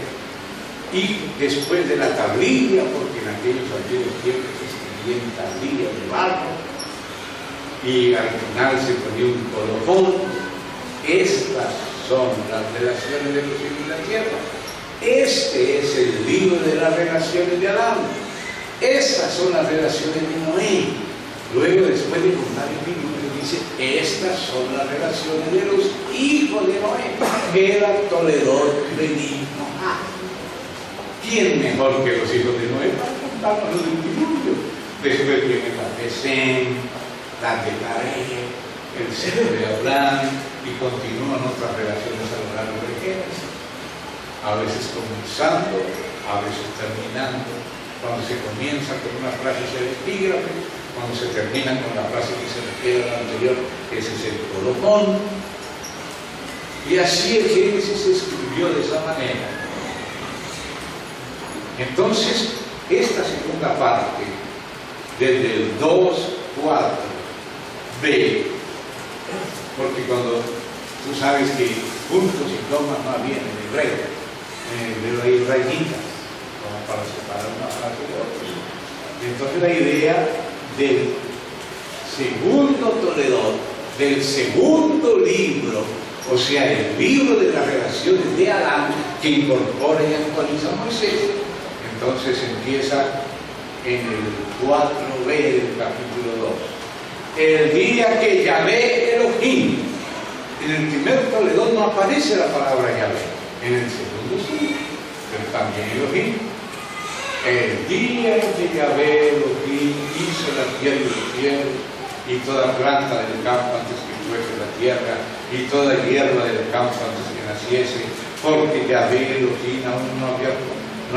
A: Y después de la tablilla, porque en aquellos antiguos tiempos se escribía en tablilla de barro, y al final se ponía un colofón. Estas son las relaciones de los cielos y la tierra. Este es el libro de las relaciones de Adán. Estas son las relaciones de Noé. Luego, después de contar el libro, dice: estas son las relaciones de los hijos de Noé. Era toledor benigno. ¿Quién mejor que los hijos de Noé para contarnos los del diluvio? Después viene la de Sem, la de Taré, el seno de Abraham, y continúan otras relaciones a lo largo de Génesis. A veces comenzando, a veces terminando. Cuando se comienza con una frase es el epígrafe, cuando se termina con la frase que se refiere a la anterior, ese es el colofón. Y así el Génesis se escribió de esa manera. Entonces, esta segunda parte, desde el 2:4b, porque cuando tú sabes que puntos y comas no había en el hebreo, hay rayitas, como para separar una frase de otra. Entonces la idea del segundo Toledor, del segundo libro, o sea, el libro de las relaciones de Adán, que incorpora y actualiza a Moisés, entonces empieza en el 4b del capítulo 2. El día que Yahvé Elohim. En el primer Toledor no aparece la palabra Yahvé, en el segundo sí, pero también Elohim. El día en que Yahvé Elohim hizo la tierra y los cielos, y toda planta del campo antes que fuese la tierra, y toda hierba del campo antes que naciese, porque Yahvé Elohim aún no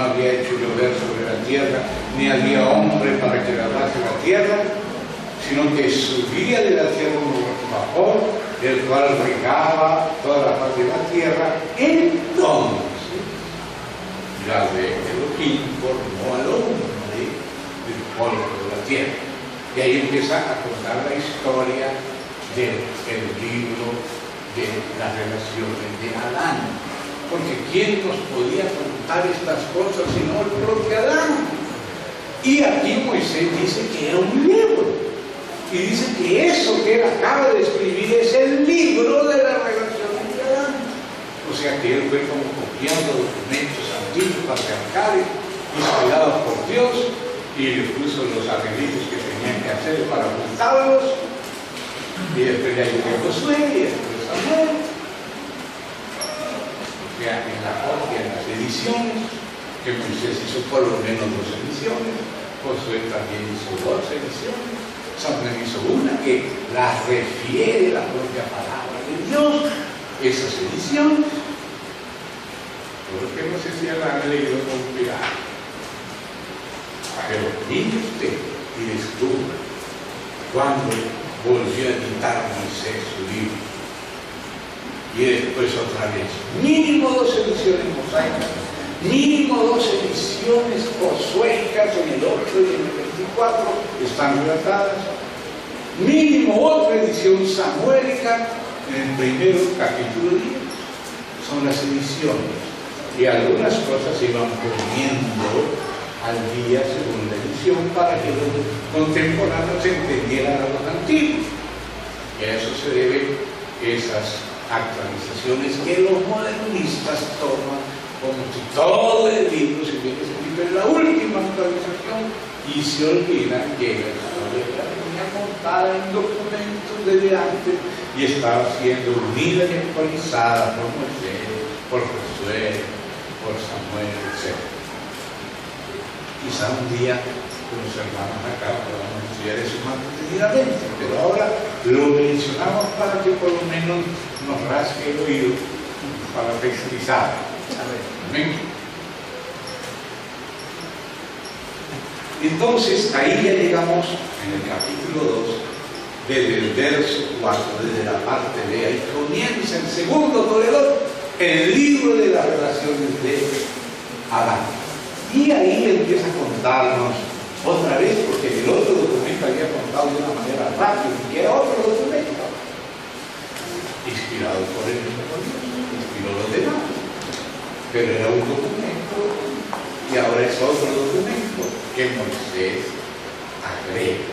A: había hecho llover sobre la tierra, ni había hombre para que labrase la tierra, sino que subía de la tierra un vapor, el cual regaba toda la faz de la tierra. Entonces Yahvé Elohim formó al hombre del polvo de la tierra. Y ahí empieza a contar la historia del libro de las relaciones de Adán. Porque ¿quién nos podía contar estas cosas sino el propio Adán? Y aquí Moisés dice que era un libro. Y dice que eso que él acaba de escribir es el libro de las relaciones de Adán. O sea que él fue como copiando documentos antiguos, patriarcales, inspirados por Dios, y le puso los arreglitos que tenían que hacer para juntarlos. Y después le ayudó a Josué y después Samuel. O sea, en la copia, en las ediciones, que Moisés hizo por lo menos 2 ediciones, Josué también hizo 2 ediciones, Samuel hizo una que la refiere la propia palabra de Dios, esas ediciones. Porque no sé si la han leído con cuidado. Pero mire usted y descubra cuando volvió a editar Moisés su libro. Y después otra vez, mínimo 2 ediciones mosaicas, mínimo 2 ediciones josuéicas en el 8 y en el 24, están relatadas. Mínimo otra edición samuélica en el primero capítulo 10. Son las ediciones. Y algunas cosas se iban poniendo al día según la edición para que los contemporáneos entendieran a los antiguos. Y a eso se deben esas actualizaciones que los modernistas toman como si todo el libro se hubiera escrito en la última actualización y se olvidan que la historia venía contada en documentos desde antes y estaba siendo unida y actualizada por Moisés, por Josué, por Samuel, etc. Quizá un día con los hermanos acá podamos estudiar eso más detenidamente, pero ahora lo mencionamos para que por lo menos nos rasque el oído para pesquisar. Amén. Entonces ahí ya llegamos en el capítulo 2, desde el verso 4, desde la parte B, ahí comienza el segundo Toledor, el libro de las relaciones de Adán. Y ahí empieza a contarnos de una manera rápida, que era otro documento, inspirado por el mismo Dios, inspiró los demás, pero era un documento y ahora es otro documento que Moisés agrega.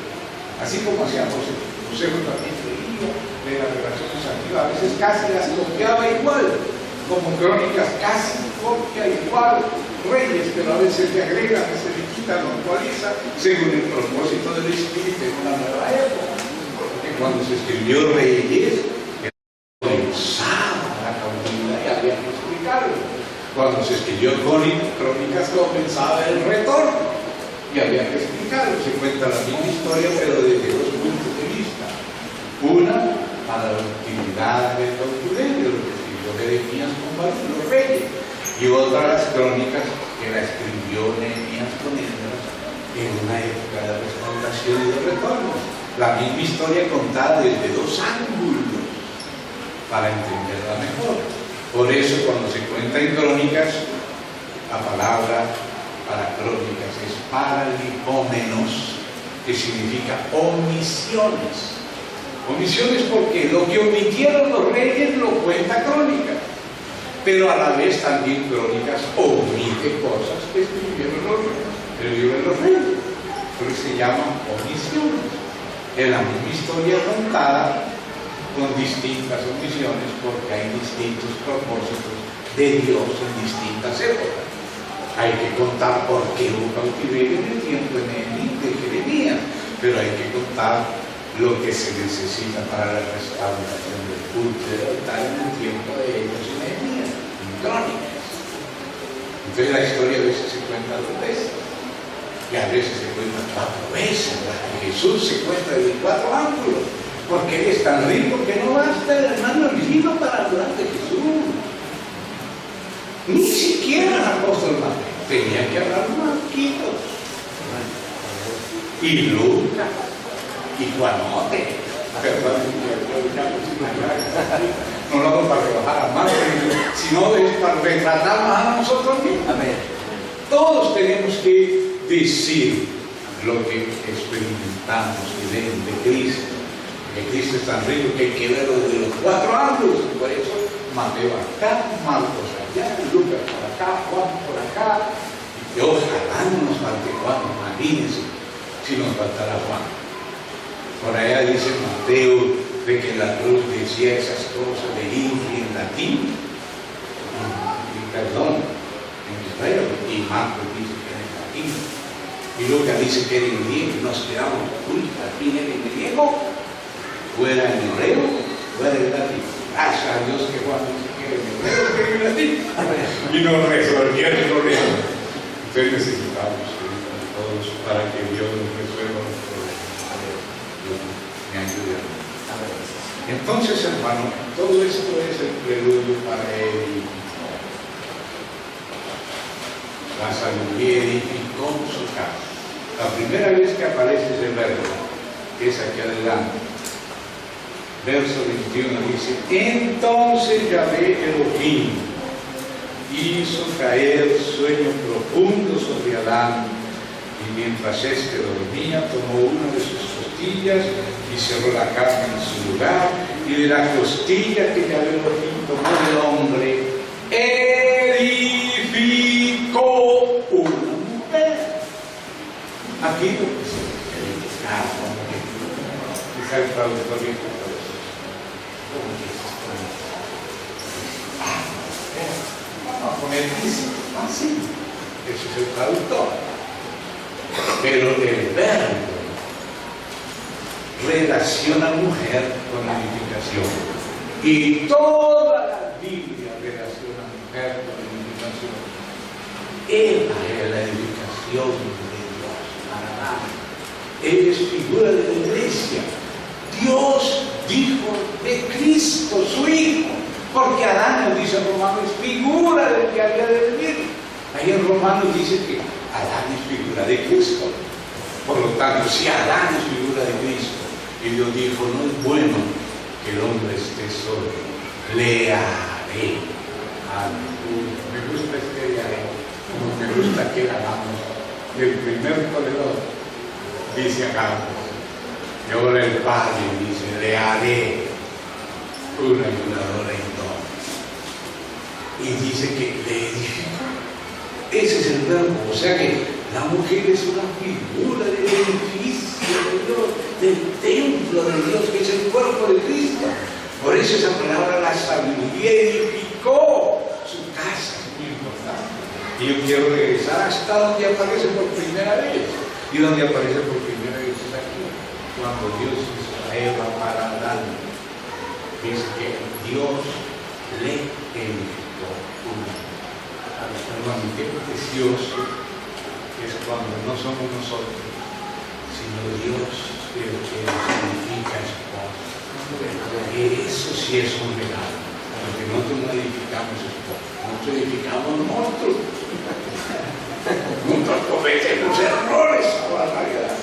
A: Así como hacía José también leía de las relaciones antiguas, a veces casi las copiaba igual, como Crónicas casi copia igual Reyes, pero a veces le agregan, se le quitan, lo actualiza, según el propósito del Espíritu en una nueva época. Porque cuando se escribió Reyes, comenzaba la cautividad y había que explicarlo. Cuando se escribió Crónicas, comenzaba el retorno y había que explicarlo. Se cuenta la misma historia, pero desde dos puntos de vista. Una, para la utilidad del cautiverio, lo que escribió Jeremías con los reyes, y otra, las Crónicas, que la escribió Nehemías con Esdras en una época de restauración y de retorno. La misma historia contada desde dos ángulos para entenderla mejor. Por eso, cuando se cuenta en Crónicas, la palabra para Crónicas es paralipómenos, que significa omisiones. Omisiones porque lo que omitieron los reyes lo cuenta Crónicas, pero a la vez también Crónicas omite cosas que escribieron los reyes, el libro de los reyes, porque se llaman omisiones. Es la misma historia contada con distintas omisiones porque hay distintos propósitos de Dios en distintas épocas. Hay que contar por qué hubo cautiverio en el tiempo de Jeremías, pero hay que contar lo que se necesita para la restauración del culto del altar en el tiempo de ellos en Nehemías, en Crónicas. Entonces la historia a veces se cuenta dos veces, y a veces se cuenta cuatro veces. La de Jesús se cuenta de cuatro ángulos, porque Él es tan rico que no basta el hermano vino para hablar de Jesús. Ni siquiera el apóstol Mateo tenía que hablar Marquitos y Lucas y Juanote. No lo hago para rebajar a Marcos, sino es para retratar más a nosotros mismos. Amén. Todos tenemos que decir lo que experimentamos y vemos de Cristo. Que Cristo es tan rico que hay que verlo de los cuatro ángulos. Por eso Mateo acá, Marcos allá, Lucas por acá, Juan por acá. Y ojalá no nos falte Juan, imagínense si nos faltara Juan. Por allá dice Mateo de que la cruz decía esas cosas de Inri en latín, y perdón, en hebreo, y Marcos dice que era en latín, y Lucas dice que era en griego, y nos quedamos ocultos, al fin era en griego, fuera en hebreo, fuera en latín. Gracias a Dios que Juan dice que era en hebreo, que era en latín, y nos resolvieron el problema. Entonces necesitamos todos para que Dios nos resuelva los problemas. Me ayude a mí. Entonces, hermano, todo esto es el preludio para edificar. La sabiduría edificó su casa. La primera vez que aparece ese verbo es aquí adelante. Verso 21 dice: entonces Yahvé Elohim hizo caer sueño profundo sobre Adán, y mientras éste dormía, tomó una de sus costillas y cerró la carne en su lugar, y de la costilla que Yahvé Elohim tomó del hombre, edificó una mujer. Aquí lo que se edificar, quizá el traductor bien por eso. Vamos a poner así, ese es el traductor. Pero el verbo relaciona a mujer con la edificación. Y toda la Biblia relaciona a mujer con la edificación. Ella es la edificación de Dios para Adán. Él es figura de la iglesia. Dios dijo de Cristo, su Hijo. Porque Adán, nos dice en Romanos, es figura del que había de venir. Ahí en Romanos dice que Adán es figura de Cristo. Por lo tanto, si Adán es figura de Cristo, y Dios dijo, no es bueno que el hombre esté solo, le haré. Me gusta este le haré, como me gusta que hagamos. El primer corredor dice acá, Y ahora el Padre dice, le haré una ayudadora idónea. Y dice que le edificó. Ese es el verbo. O sea que la mujer es una figura del edificio de Dios, del templo de Dios, que es el cuerpo de Cristo. Por eso esa palabra, la sabiduría, edificó su casa, es muy importante. Y yo quiero regresar hasta donde aparece por primera vez. Y donde aparece por primera vez es aquí, cuando Dios hizo a Eva para Adán. Dice que Dios le edificó una. Hermano, qué precioso es cuando no somos nosotros, sino Dios el que nos edifica a su casa. Eso sí es un regalo, porque nosotros no edificamos esposa, nosotros edificamos monstruos. Nosotros cometemos errores a la realidad.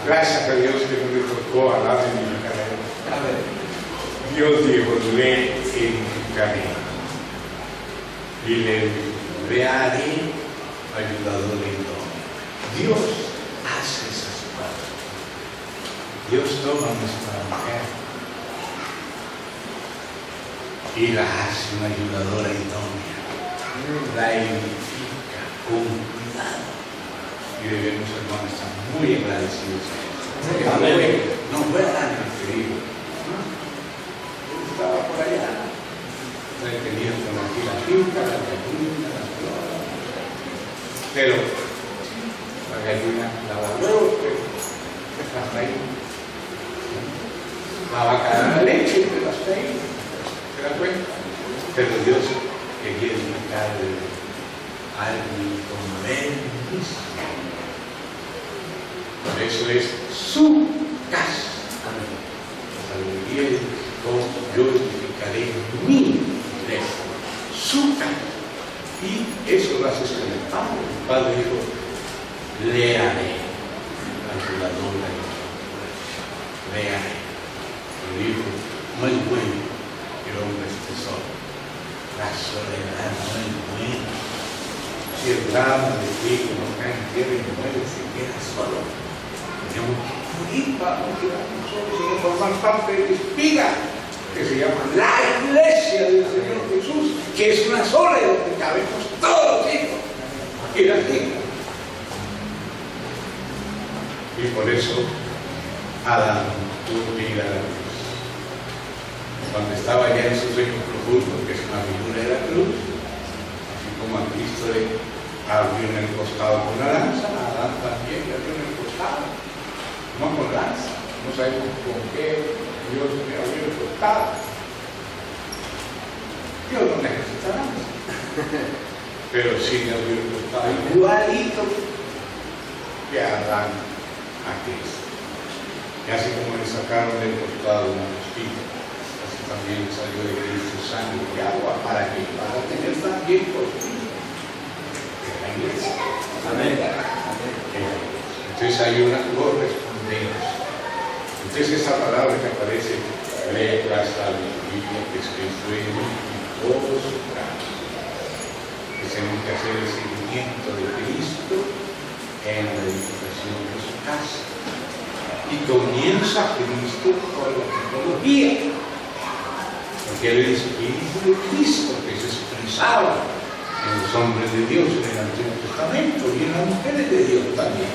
A: Gracias a Dios que no le tocó a la edificar. Dios dijo, le edificaré. Y le haré ayudador idóneo. Dios hace esas cosas. Dios toma nuestra mujer y la hace una ayudadora idónea, la edifica con cuidado. Y debemos, hermanos, estar muy agradecidos a eso. Amén. No fue tan increíble. Él estaba por allá. Tenía por aquí la finca, la gallina, la flora. Pero la gallina la valoró, pero hasta ahí. La vaca da la leche, pero hasta ahí. ¿Se da cuenta? Pero Dios quería edificarle alguien con bendición. Por eso es su casa. La sabiduría yo edificaré mi iglesia, su casa. Y eso lo haces con el Padre. El Padre dijo, le haré ayudadora. Le haré. El Hijo no es bueno, el hombre esté solo. La soledad no es buena. Si el ramo de trigo no cae en tierra y muere, se queda solo. Tenemos que morir para no quedarnos solos, sino formar parte de la espiga que se llama la iglesia del Señor Jesús, que es una sola y donde cabemos todos los hijos y las hijas. Y por eso Adán tuvo que ir a la cruz. Cuando estaba ya en su sueño profundo, que es una figura de la cruz, así como a Cristo le abrió en el costado con una lanza, a Adán también le abrió en el costado, no con lanza, no sabemos con qué Dios le abrió el costado. Dios no necesita lanza, pero sí le abrió el costado igualito que a Adán a Cristo. Y así como le sacaron del costado una costilla, así también salió de Cristo sangre y agua para tener también costilla de la iglesia. Amén. Entonces hay una correspondencia. Entonces esa palabra que aparece, letras, sabiduría, que es Cristo en todos sus casos. Tenemos que hacer el seguimiento de Cristo en la edificación de su casa. Y comienza Cristo por la tecnología, porque Él es el Espíritu de Cristo que se expresaba en los hombres de Dios en el Antiguo Testamento y en las mujeres de Dios también.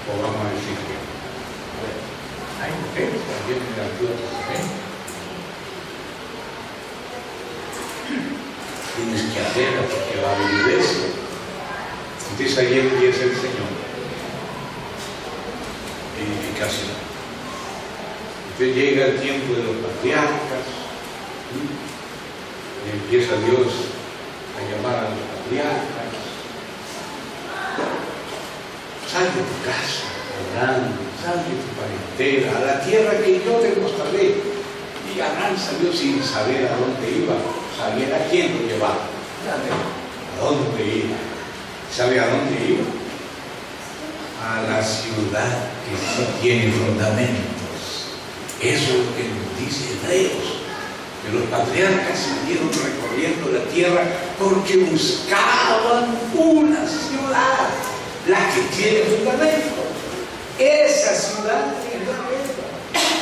A: O vamos a decir que hay mujeres también en el Antiguo Testamento. Tienes que hacerla porque va a vivir eso. Entonces ahí empieza el Señor. Edificación. Entonces llega el tiempo de los patriarcas y empieza Dios a llamar a los patriarcas. Sal de tu casa, Abraham, sal de tu parentela, a la tierra que yo te mostraré. Y Abraham salió sin saber a dónde iba, sabía a quién lo llevaba, a dónde iba. ¿Sabe a dónde iba? A la ciudad que sí tiene fundamentos. Eso es lo que nos dice Hebreos, que los patriarcas siguieron recorriendo la tierra porque buscaban una ciudad, la que tiene fundamentos. Esa ciudad es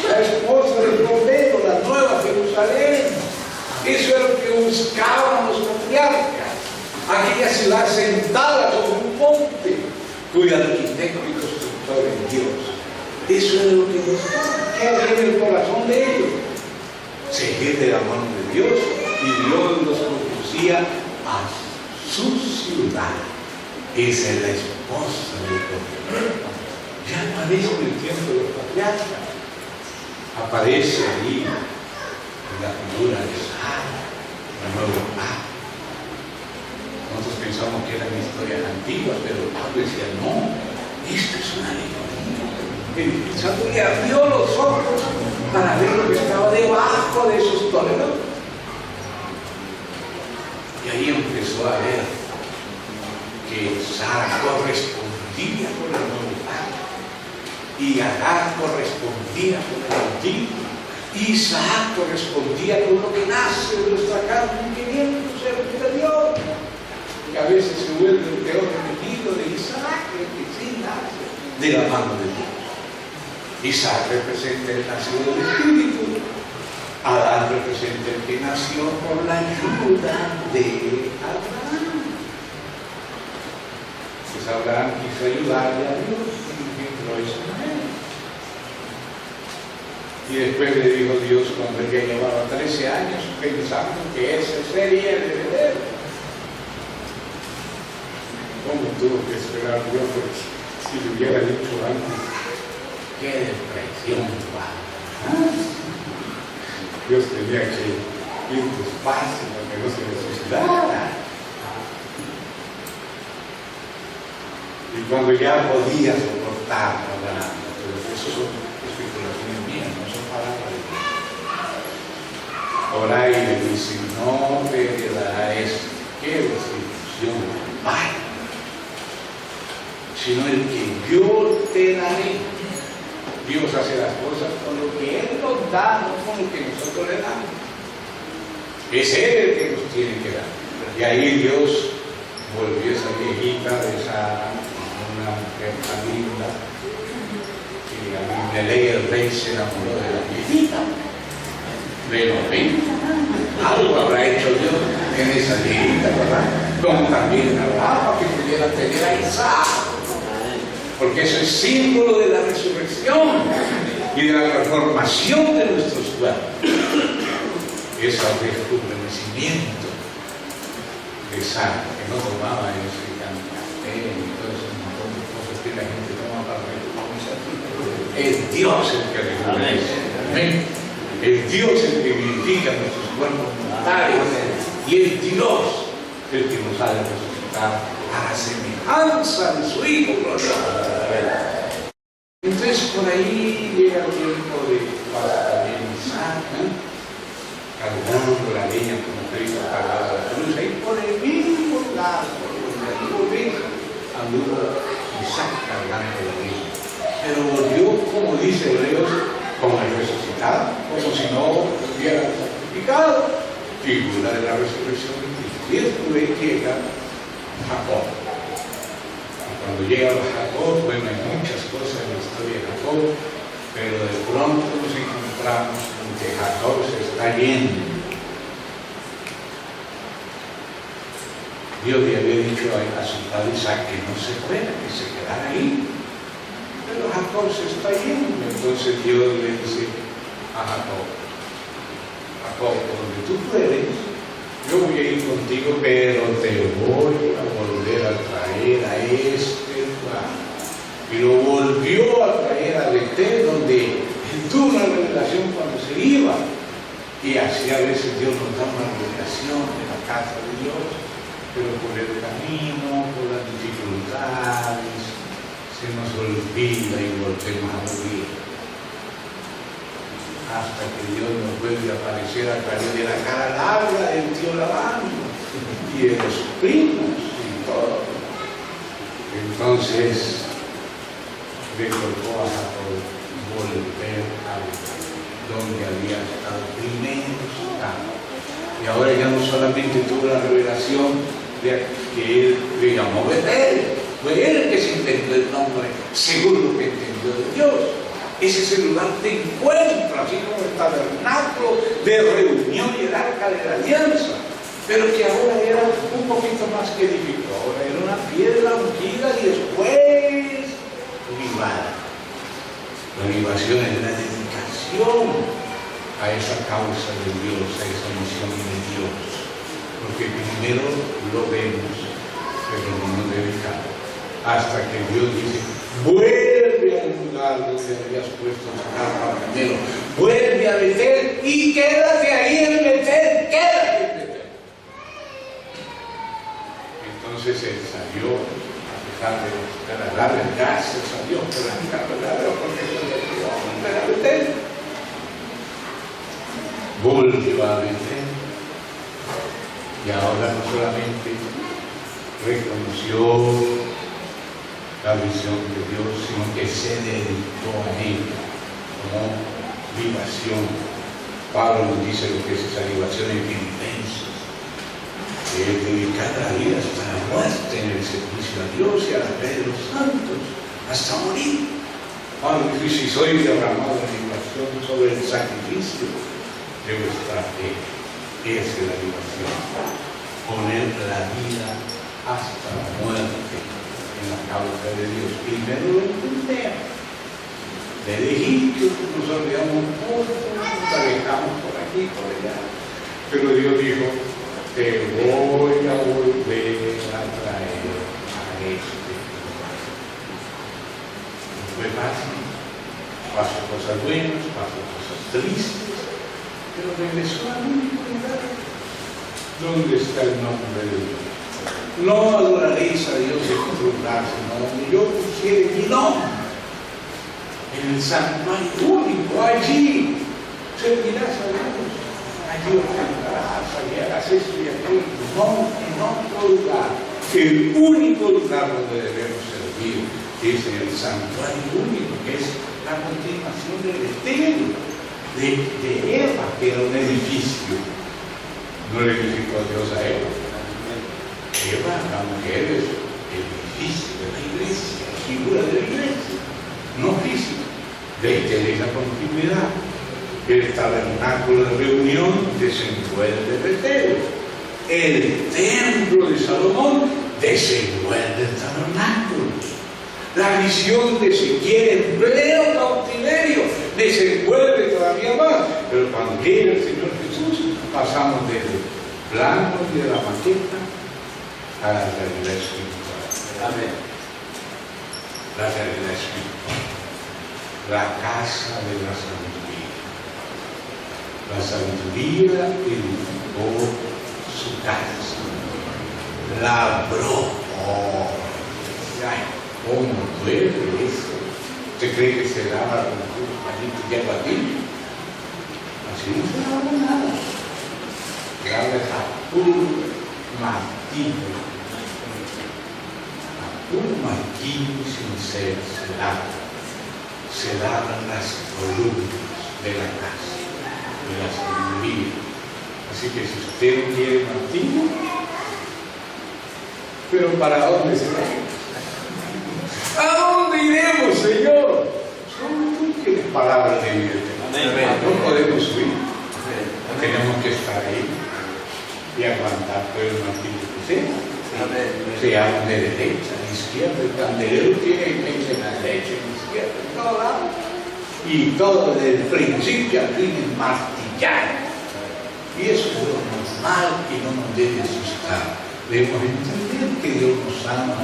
A: la esposa del Cordero, la nueva Jerusalén. Eso es lo que buscaban los patriarcas. Aquella ciudad sentada sobre un monte, cuyo arquitecto y constructor es Dios. Eso es lo que buscaban. ¿Qué había en el corazón de ellos? Seguir de la mano de Dios, y Dios los conducía a su ciudad. Esa es la esposa del Cordero. Ya aparece en el tiempo de los patriarcas. Aparece ahí la figura de Sara, la nueva paz. Nosotros pensamos que eran historias antiguas, pero Pablo decía, no, esto es una alegoría. El Espíritu Santo le abrió los ojos para ver lo que estaba debajo de esos toleros. Y ahí empezó a ver que Sara correspondía con el nuevo pacto, y Agar correspondía con el antiguo, y Isaac correspondía con lo que nace de nuestra carne, queriendo ser de Dios. Que a veces se vuelve el peor enemigo de Isaac, el que sí nace de la mano de Dios. Isaac representa el nacido del Espíritu, Adán representa el que nació por la ayuda de Abraham. Pues Abraham quiso ayudarle a Dios y lo hizo con él. Y después le dijo Dios, cuando él ya llevaba 13 años, pensando que ese sería el heredero. ¿Cómo tuvo que esperar Dios? Porque si le hubiera dicho antes, qué depresión, padre. Dios tenía que ir despacio para que no se necesitara. Y cuando ya podía soportarlo, pero eso son especulaciones mías, no son palabras de Dios. Ahora y le dice, no te heredará esto, qué restitución, vaya, sino el que yo te daré. Dios hace las cosas con lo que Él nos da, no con lo que nosotros le damos. Es Él el que nos tiene que dar. Y ahí Dios volvió esa viejita de Sara, una mujer tan linda, que Abimelech el rey se enamoró de la viejita. De 90. Algo habrá hecho Dios en esa viejita, ¿verdad? Como también Abraham, que pudiera tener a Isaac. Porque eso es símbolo de la resurrección y de la transformación de nuestros cuerpos. Ese rejuvenecimiento de sangre que no tomaba ese café y todo ese montón de cosas que la gente toma para rejuvenecer. Es Dios el que rejuvenece. Amén. Es Dios el que vivifica nuestros cuerpos mortales y es Dios el que nos ha de resucitar a la semejanza de su Hijo glorioso. Entonces por ahí llega el tiempo de también Isaac, cargando la leña como Cristo cargaba la cruz, ahí por el mismo lado, anduvo Isaac cargando la leña. Pero volvió, como dice Hebreos, como el resucitado, como si no hubiera sacrificado, figura de la resurrección de Cristo. Y después llega Jacob. Y cuando llega Jacob, bueno, hay muchas cosas en la historia de Jacob, pero de pronto nos encontramos con que Jacob se está yendo. Dios le había dicho a su padre Isaac que no se fuera, que se quedara ahí. Pero Jacob se está yendo. Entonces Dios le dice a Jacob, Jacob, donde tú puedes, yo voy a ir contigo, pero te voy a volver a traer a este lugar. Y lo volvió a traer a Betel, donde tuvo una revelación cuando se iba. Y así a veces Dios nos da una revelación de la casa de Dios, pero por el camino, por las dificultades, se nos olvida y volvemos a morir. Hasta que Dios nos vuelve a aparecer a través de la cara larga del tío Labán y de los primos y todo. Entonces le tocó a Jacob volver a donde había estado primero su casa. Y ahora ya no solamente tuvo la revelación de que él le llamó Betel, fue él que se inventó el nombre, según lo que entendió. medio de Dios. Ese es el lugar de encuentro, así como el tabernáculo de reunión y el arca de la alianza. Pero que ahora era un poquito más que edificado. Ahora era una piedra ungida y después libada. La libación es la dedicación a esa causa de Dios, a esa misión de Dios. Porque primero lo vemos, pero no nos dedicamos. Hasta que Dios dice, vuelve al lugar donde habías puesto la carpa primero, vuelve a Betel y quédate ahí en Betel, quédate en Betel. Entonces él salió, a pesar de darle gracias a Dios por la carpa, porque se le dio a Betel. Volvió a Betel y ahora no solamente reconoció la visión de Dios, sino que se dedicó a ella como libación. Pablo nos dice lo que es esa libación en Filipenses, que es dedicar la vida hasta la muerte en el servicio a Dios y a la fe de los santos, hasta morir. Pablo dice, si soy derramado en libación sobre el sacrificio de vuestra fe, esa es la libación, poner la vida hasta la muerte en la causa de Dios. Primero lo entendemos. Del Egipto nos olvidamos un poco, nos alejamos por aquí, por allá. Pero Dios dijo, te voy a volver a traer a este. No fue fácil. Pasó cosas buenas, pasó cosas tristes, pero regresó al único lugar donde está el nombre de Dios. No adoraréis a Dios en otro lugar, sino donde yo pusiere mi nombre, en el santuario único, allí servirás a Dios, allí os cantarás, allí harás esto y aquello, no en otro lugar. El único lugar donde debemos servir es en el santuario único, que es la continuación del Betel, de Eva, que era un edificio. No le edificó Dios a Eva. Eva, la mujer, es el edificio de la iglesia, la figura de la iglesia, no física. Betel es la continuidad. El tabernáculo de reunión desenvuelve Betel. El templo de Salomón desenvuelve el tabernáculo. La visión de Ezequiel en pleno cautiverio desenvuelve todavía más. Pero cuando llega el Señor Jesús, pasamos del plano de la maqueta a la realidad espiritual. Amén. La realidad espiritual. La casa de la sabiduría. La sabiduría edificó su casa. Labró. Ay, ¿cómo duele eso? ¿Usted cree que se labra con un palito de agua tibia? Así no se labra nada. Se labra a puro martillo. Un martillo sincero se labran las columnas de la casa, de la sabiduría. Así que si usted no quiere martillo, pero ¿para dónde se va? ¿A dónde iremos, Señor? Solo tú tienes palabras de vida. No podemos huir. Tenemos que estar ahí y aguantar todo el martillo que sea. Se habla de derecha, de izquierda, el candelero tiene que la derecha, la izquierda, en todo lado. Y todo desde el principio al fin es martillar. Y eso es lo normal que no nos debe asustar. Debemos entender que Dios nos ama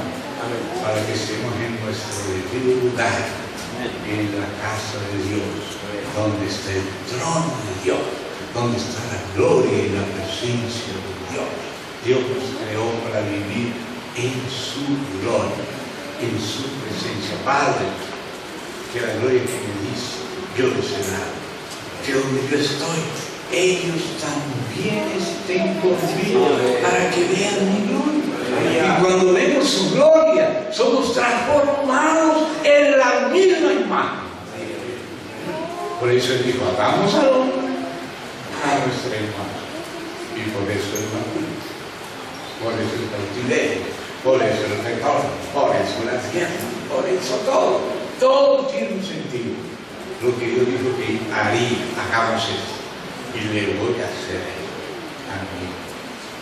A: para que estemos en nuestro debido lugar, en la casa de Dios, donde está el trono de Dios, donde está la gloria y la presencia de Dios. Dios nos creó para vivir en su gloria, en su presencia. Padre, que la gloria que me dice, yo les he dado, que donde yo estoy, ellos también estén conmigo para que vean mi gloria. Y cuando vemos su gloria, somos transformados en la misma imagen. Por eso él dijo, hagamos al hombre a nuestra imagen. Y por eso el matrimonio. Por eso el cautiverio, por eso el retorno, por eso la guerra, por eso todo. Todo tiene un sentido. Lo que Dios dijo que haría, hagamos esto. Y le voy a hacer a mí.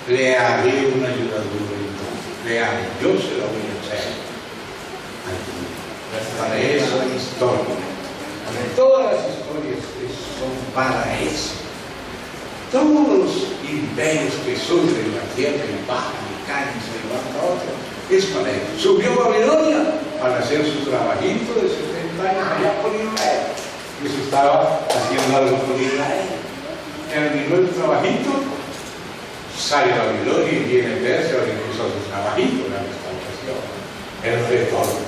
A: Le haré una ayudadura entonces. Le haré, yo se la voy a hacer a mí. Para eso hay historia. Todas las historias son para eso. Todos los imperios que surgen en la tierra y bajan y caen y se levanta otro, es para eso. Subió a Babilonia para hacer su trabajito de 70 años allá por Israel. Y eso estaba haciendo algo por Israel. Terminó el trabajito, sale a Babilonia y viene Persia, ahora empezó su trabajito, la restauración, el retorno.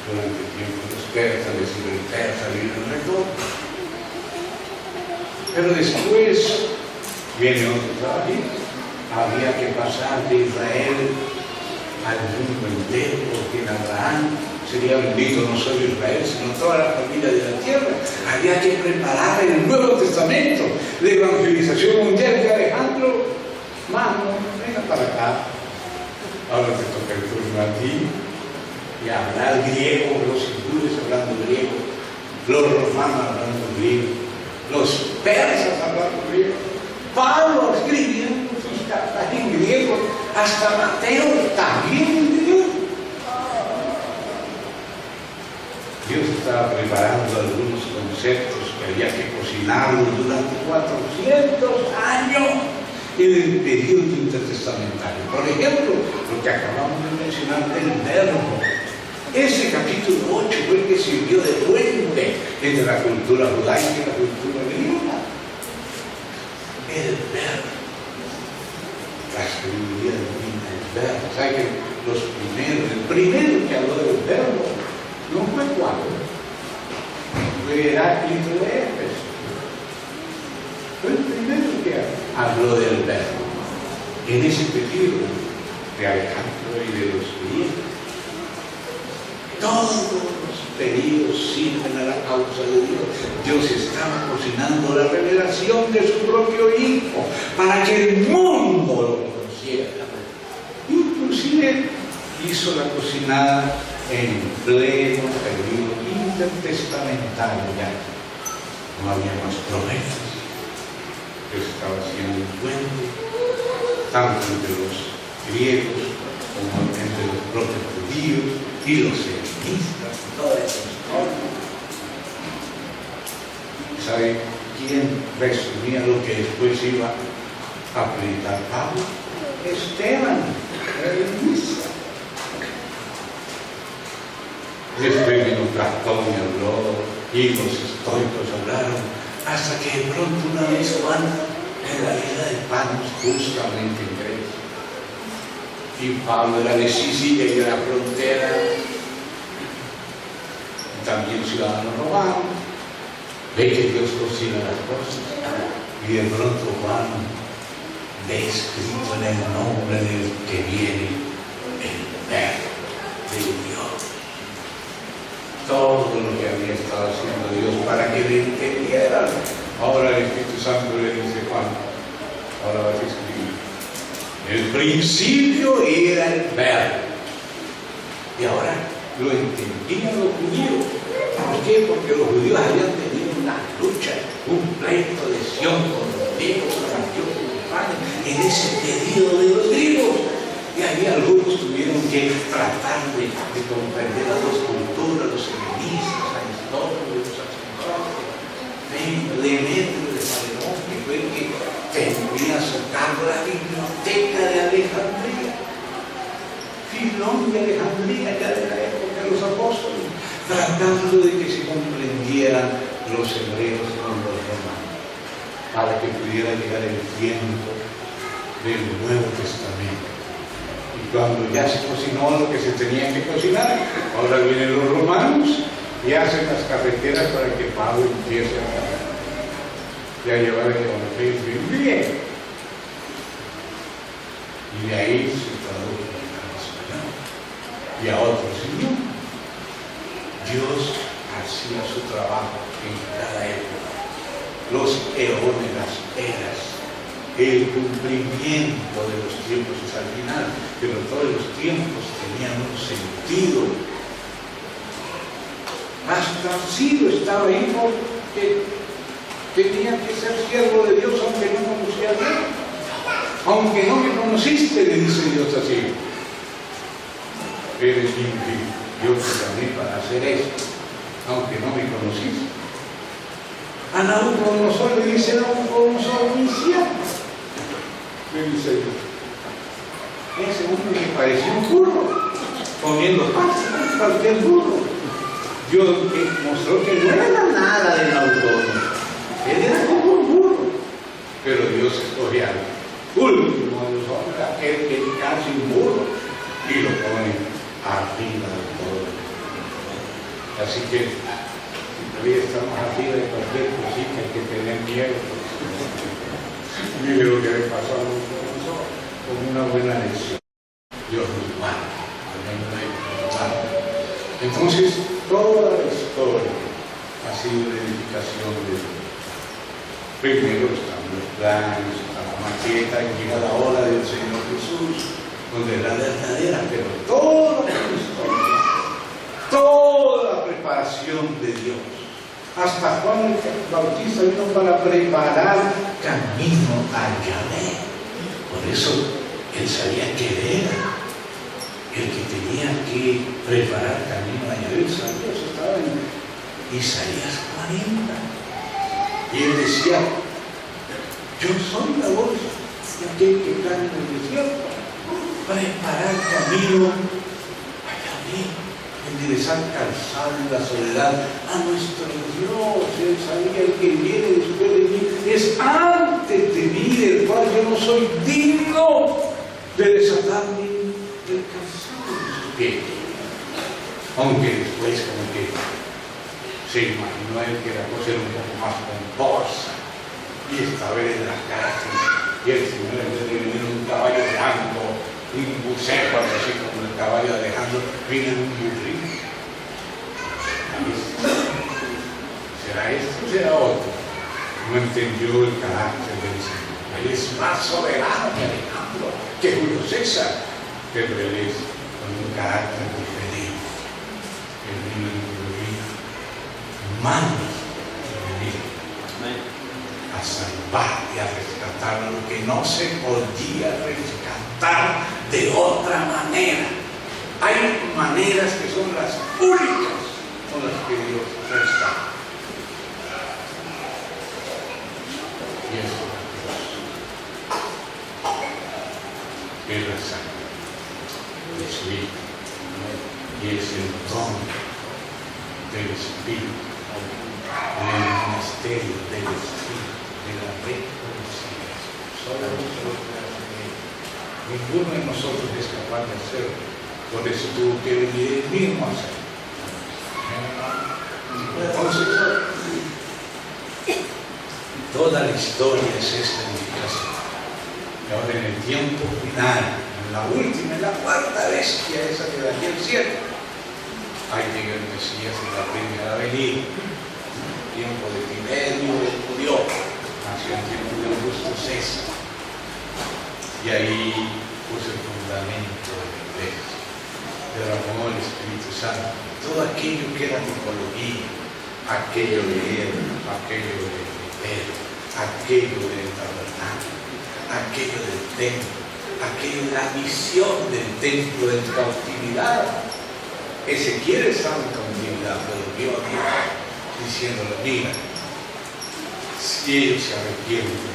A: Durante el tiempo los persas, el persa, vino el retorno. Pero después viene otro trabajito. Había que pasar de Israel al mundo entero, porque en Abraham sería bendito no solo Israel, sino toda la familia de la tierra. Había que preparar el Nuevo Testamento, la evangelización mundial de Alejandro. Mano, venga para acá. Ahora te toca el turno a ti. Y hablar griego, los hindúes hablando griego, los romanos hablando griego, los persas hablando griego, Pablo escribiendo sus cartas en griego, hasta Mateo también en griego. Dios estaba preparando algunos conceptos que había que cocinarlos durante 400 años en el periodo intertestamentario. Por ejemplo, lo que acabamos de mencionar del verbo. Ese capítulo 8 fue el que sirvió de puente entre la cultura judaica y la cultura griega. El verbo. La sabiduría divina, el verbo. ¿Sabe que el primero que habló del verbo no fue Pablo? Fue Heráclito de Éfeso. Fue el primero que habló del verbo. En ese periodo de Alejandro y de los griegos. Todos los periodos sirven a la causa de Dios. Dios estaba cocinando la revelación de su propio Hijo para que el mundo lo conociera. Inclusive hizo la cocinada en pleno periodo intertestamentario ya. No había más promesas. Dios estaba haciendo un puente tanto entre los griegos como entre los propios judíos y los helenistas, toda esa historia. ¿Sabe quién resumía lo que después iba a predicar Pablo? Esteban, el helenista. Después vino Platón y habló, y los estoicos hablaron, hasta que de pronto una vez Juan, en la isla de Patmos, justamente en Grecia, y Pablo era de Sicilia y de la frontera, también ciudadano romano, ve que Dios cocina las cosas, y de pronto Juan ve escrito en el nombre del que viene el verbo de Dios. Todo lo que había estado haciendo Dios para que le entendieran. Ahora el Espíritu Santo le dice Juan, ahora vas a escribir. El principio era el verbo. Y ahora lo entendían los judíos. ¿Por qué? Porque los judíos habían tenido una lucha, un pleito de Sion con los griegos, con Antioquía y España, en ese periodo de los griegos. Y ahí algunos tuvieron que tratar de comprender las dos culturas, los helenistas, Aristóteles, los sacerdotes, Demetrio de Salomón, que fue el que tenía a su cargo la biblioteca de Alejandría, Filón de Alejandría, ya de la época de los apóstoles, tratando de que se comprendieran los hebreos con los romanos, para que pudiera llegar el tiempo del Nuevo Testamento. Y cuando ya se cocinó lo que se tenía que cocinar, ahora vienen los romanos y hacen las carreteras para que Pablo empiece a llevar el evangelio en griego. Y de ahí se tradujo al español y a otros idiomas. Dios hacía su trabajo en cada época, los eones, las eras, el cumplimiento de los tiempos es al final, pero todos los tiempos tenían un sentido. Hasta Ciro estaba ahí porque tenía que ser siervo de Dios aunque no conocía a Dios. Aunque no me conociste, le dice Dios a Ciro, eres mi hijo, yo te llamé para hacer esto, aunque no me conociste. A Nabucodonosor le dice Nabucodonosor, mi siervo, le dice Dios. Ese hombre me pareció un burro, comiendo pasto, cualquier burro. Dios mostró que no era nada de Nabucodonosor, él era como un burro, pero Dios escogió al último de los hombres, aquel que es casi un burro, y lo pone arriba de todo. Así que todavía estamos arriba de cualquier cosita, hay que tener miedo. Mire lo que le pasó a Nabucodonosor, con una buena lección. Dios nos guarda, al menos nos guarda. Entonces, toda la historia ha sido la edificación de Dios. Primero están los planos, está la maqueta, y llega la hora del Señor Jesús, donde es la verdadera, pero toda la historia, toda la preparación de Dios. Hasta Juan el Bautista vino para preparar camino a Yahvé. Por eso él sabía que él era el que tenía que preparar camino a Yahvé. Eso estaba en Isaías 40. Y él decía, yo soy la voz de aquel que está en el desierto, preparar camino a Yahvé, enderezar calzado en la soledad a nuestro Dios. Él sabía, el que viene después de mí es antes de mí, del cual yo no soy digno de desatarme el calzado de sus pies. Aunque después como que se imaginó él que la cosa era un poco más pomposa y estaba en la cárcel y el Señor en vez de venir un caballo de Alejandro, un buceo así como el caballo de Alejandro, viene un burrito. ¿Será esto o será otro? No entendió el carácter del Señor. Él es más soberano que Alejandro, que Julio César, pero él es con un carácter diferente. El niño de manos de venir a salvar y a rescatar lo que no se podía rescatar de otra manera. Hay maneras que son las únicas con las que Dios rescata. Y eso es la sangre de su Hijo, y es el don del Espíritu, en el ministerio del Espíritu, de la reconciliación. Solamente lo que hace Él. Ninguno de nosotros es capaz de hacerlo. Por eso tuvo que venir Él mismo a hacerlo. Entonces, toda la historia es esta indicación. Y ahora en el tiempo final, en la última, en la cuarta bestia esa de Daniel 7, ahí llega el Mesías en la primera venida. Tiempo de Tiberio el judío, nació en tiempo de Augusto César, y ahí puso el fundamento de la iglesia, derramó el Espíritu Santo, todo aquello que era tipología, aquello de él, aquello de Pedro, aquello del tabernáculo, aquello del templo, aquello de la misión del templo en cautividad. Ezequiel estaba en cautividad, pero vio a Dios diciéndole, mira, si ellos se arrepienten,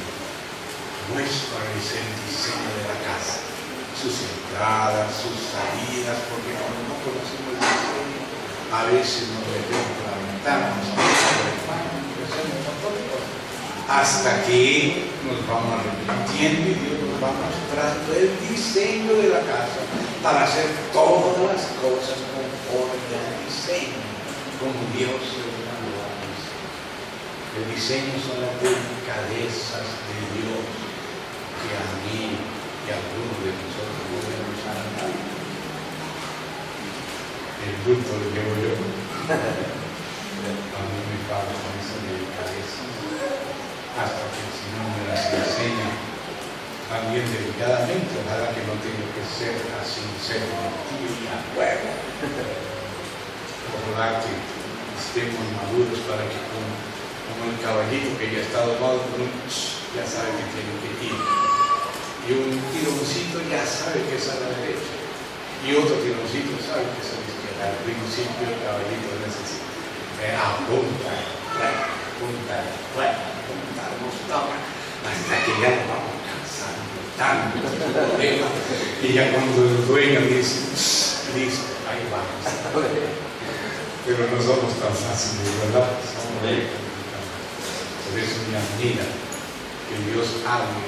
A: muéstrales el diseño de la casa, sus entradas, sus salidas, porque cuando no conocemos el diseño, a veces nos metemos por la ventana, nos metemos por el baño, hacemos un montón de cosas, hasta que nos vamos arrepintiendo y Dios nos va mostrando el diseño de la casa para hacer todas las cosas conforme al diseño, como Dios se lo mandó a hacer. El diseño son las delicadezas de Dios que a mí y a algunos de nosotros no nos han dado. El culto lo llevo yo. A mí me paga con esa delicadeza hasta que el Señor me las enseña también delicadamente. Ojalá que no tenga que ser así, ser mentido y a huevo. Ojalá que estemos maduros para que como el caballito que ya está domado, ya sabe que tiene que ir. Y un tironcito ya sabe que es a la derecha. Y otro tironcito sabe que es a la izquierda. Al principio el caballito necesita apuntar, nos toca, hasta que ya nos vamos cansando tanto problema. Y ya cuando el dueño dice, listo, ahí vamos. Pero no somos tan fáciles, ¿verdad? Por eso me admira que Dios hable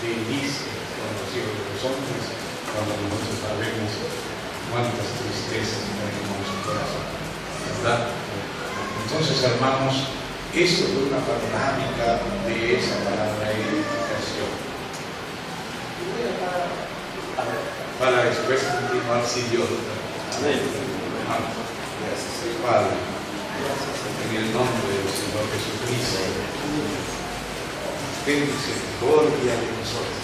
A: de inicio con los hijos de los hombres, cuando nosotros sabemos cuántas tristezas tenemos en su corazón, ¿verdad? Entonces, hermanos, esto es una panorámica de esa palabra edificación. Para después continuar si Dios lo permite. Amén. Padre, en el nombre del Señor Jesucristo, ten misericordia de nosotros.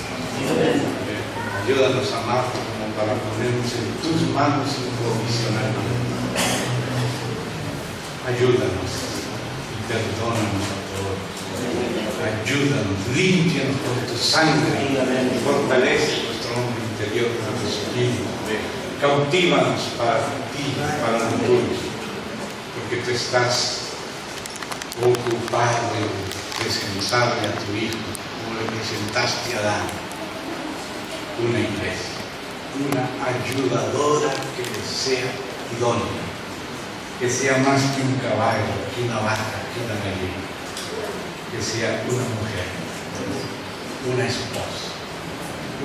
A: Ayúdanos a amar como para ponernos en tus manos incondicionalmente. Ayúdanos y perdónanos a todos. Ayúdanos, límpianos con tu sangre y fortalece nuestro hombre interior con tu espíritu. Cautívanos para ti, para los tuyos, porque tú estás ocupado en presentarle a tu Hijo, como le presentaste a Adán, una iglesia, una ayudadora que le sea idónea, que sea más que un caballo, que una vaca, que una gallina, que sea una mujer, una esposa,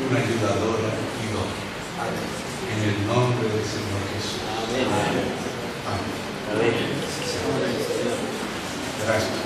A: una ayudadora idónea. En el nombre del Señor Jesús. Amén. Amén. Gracias.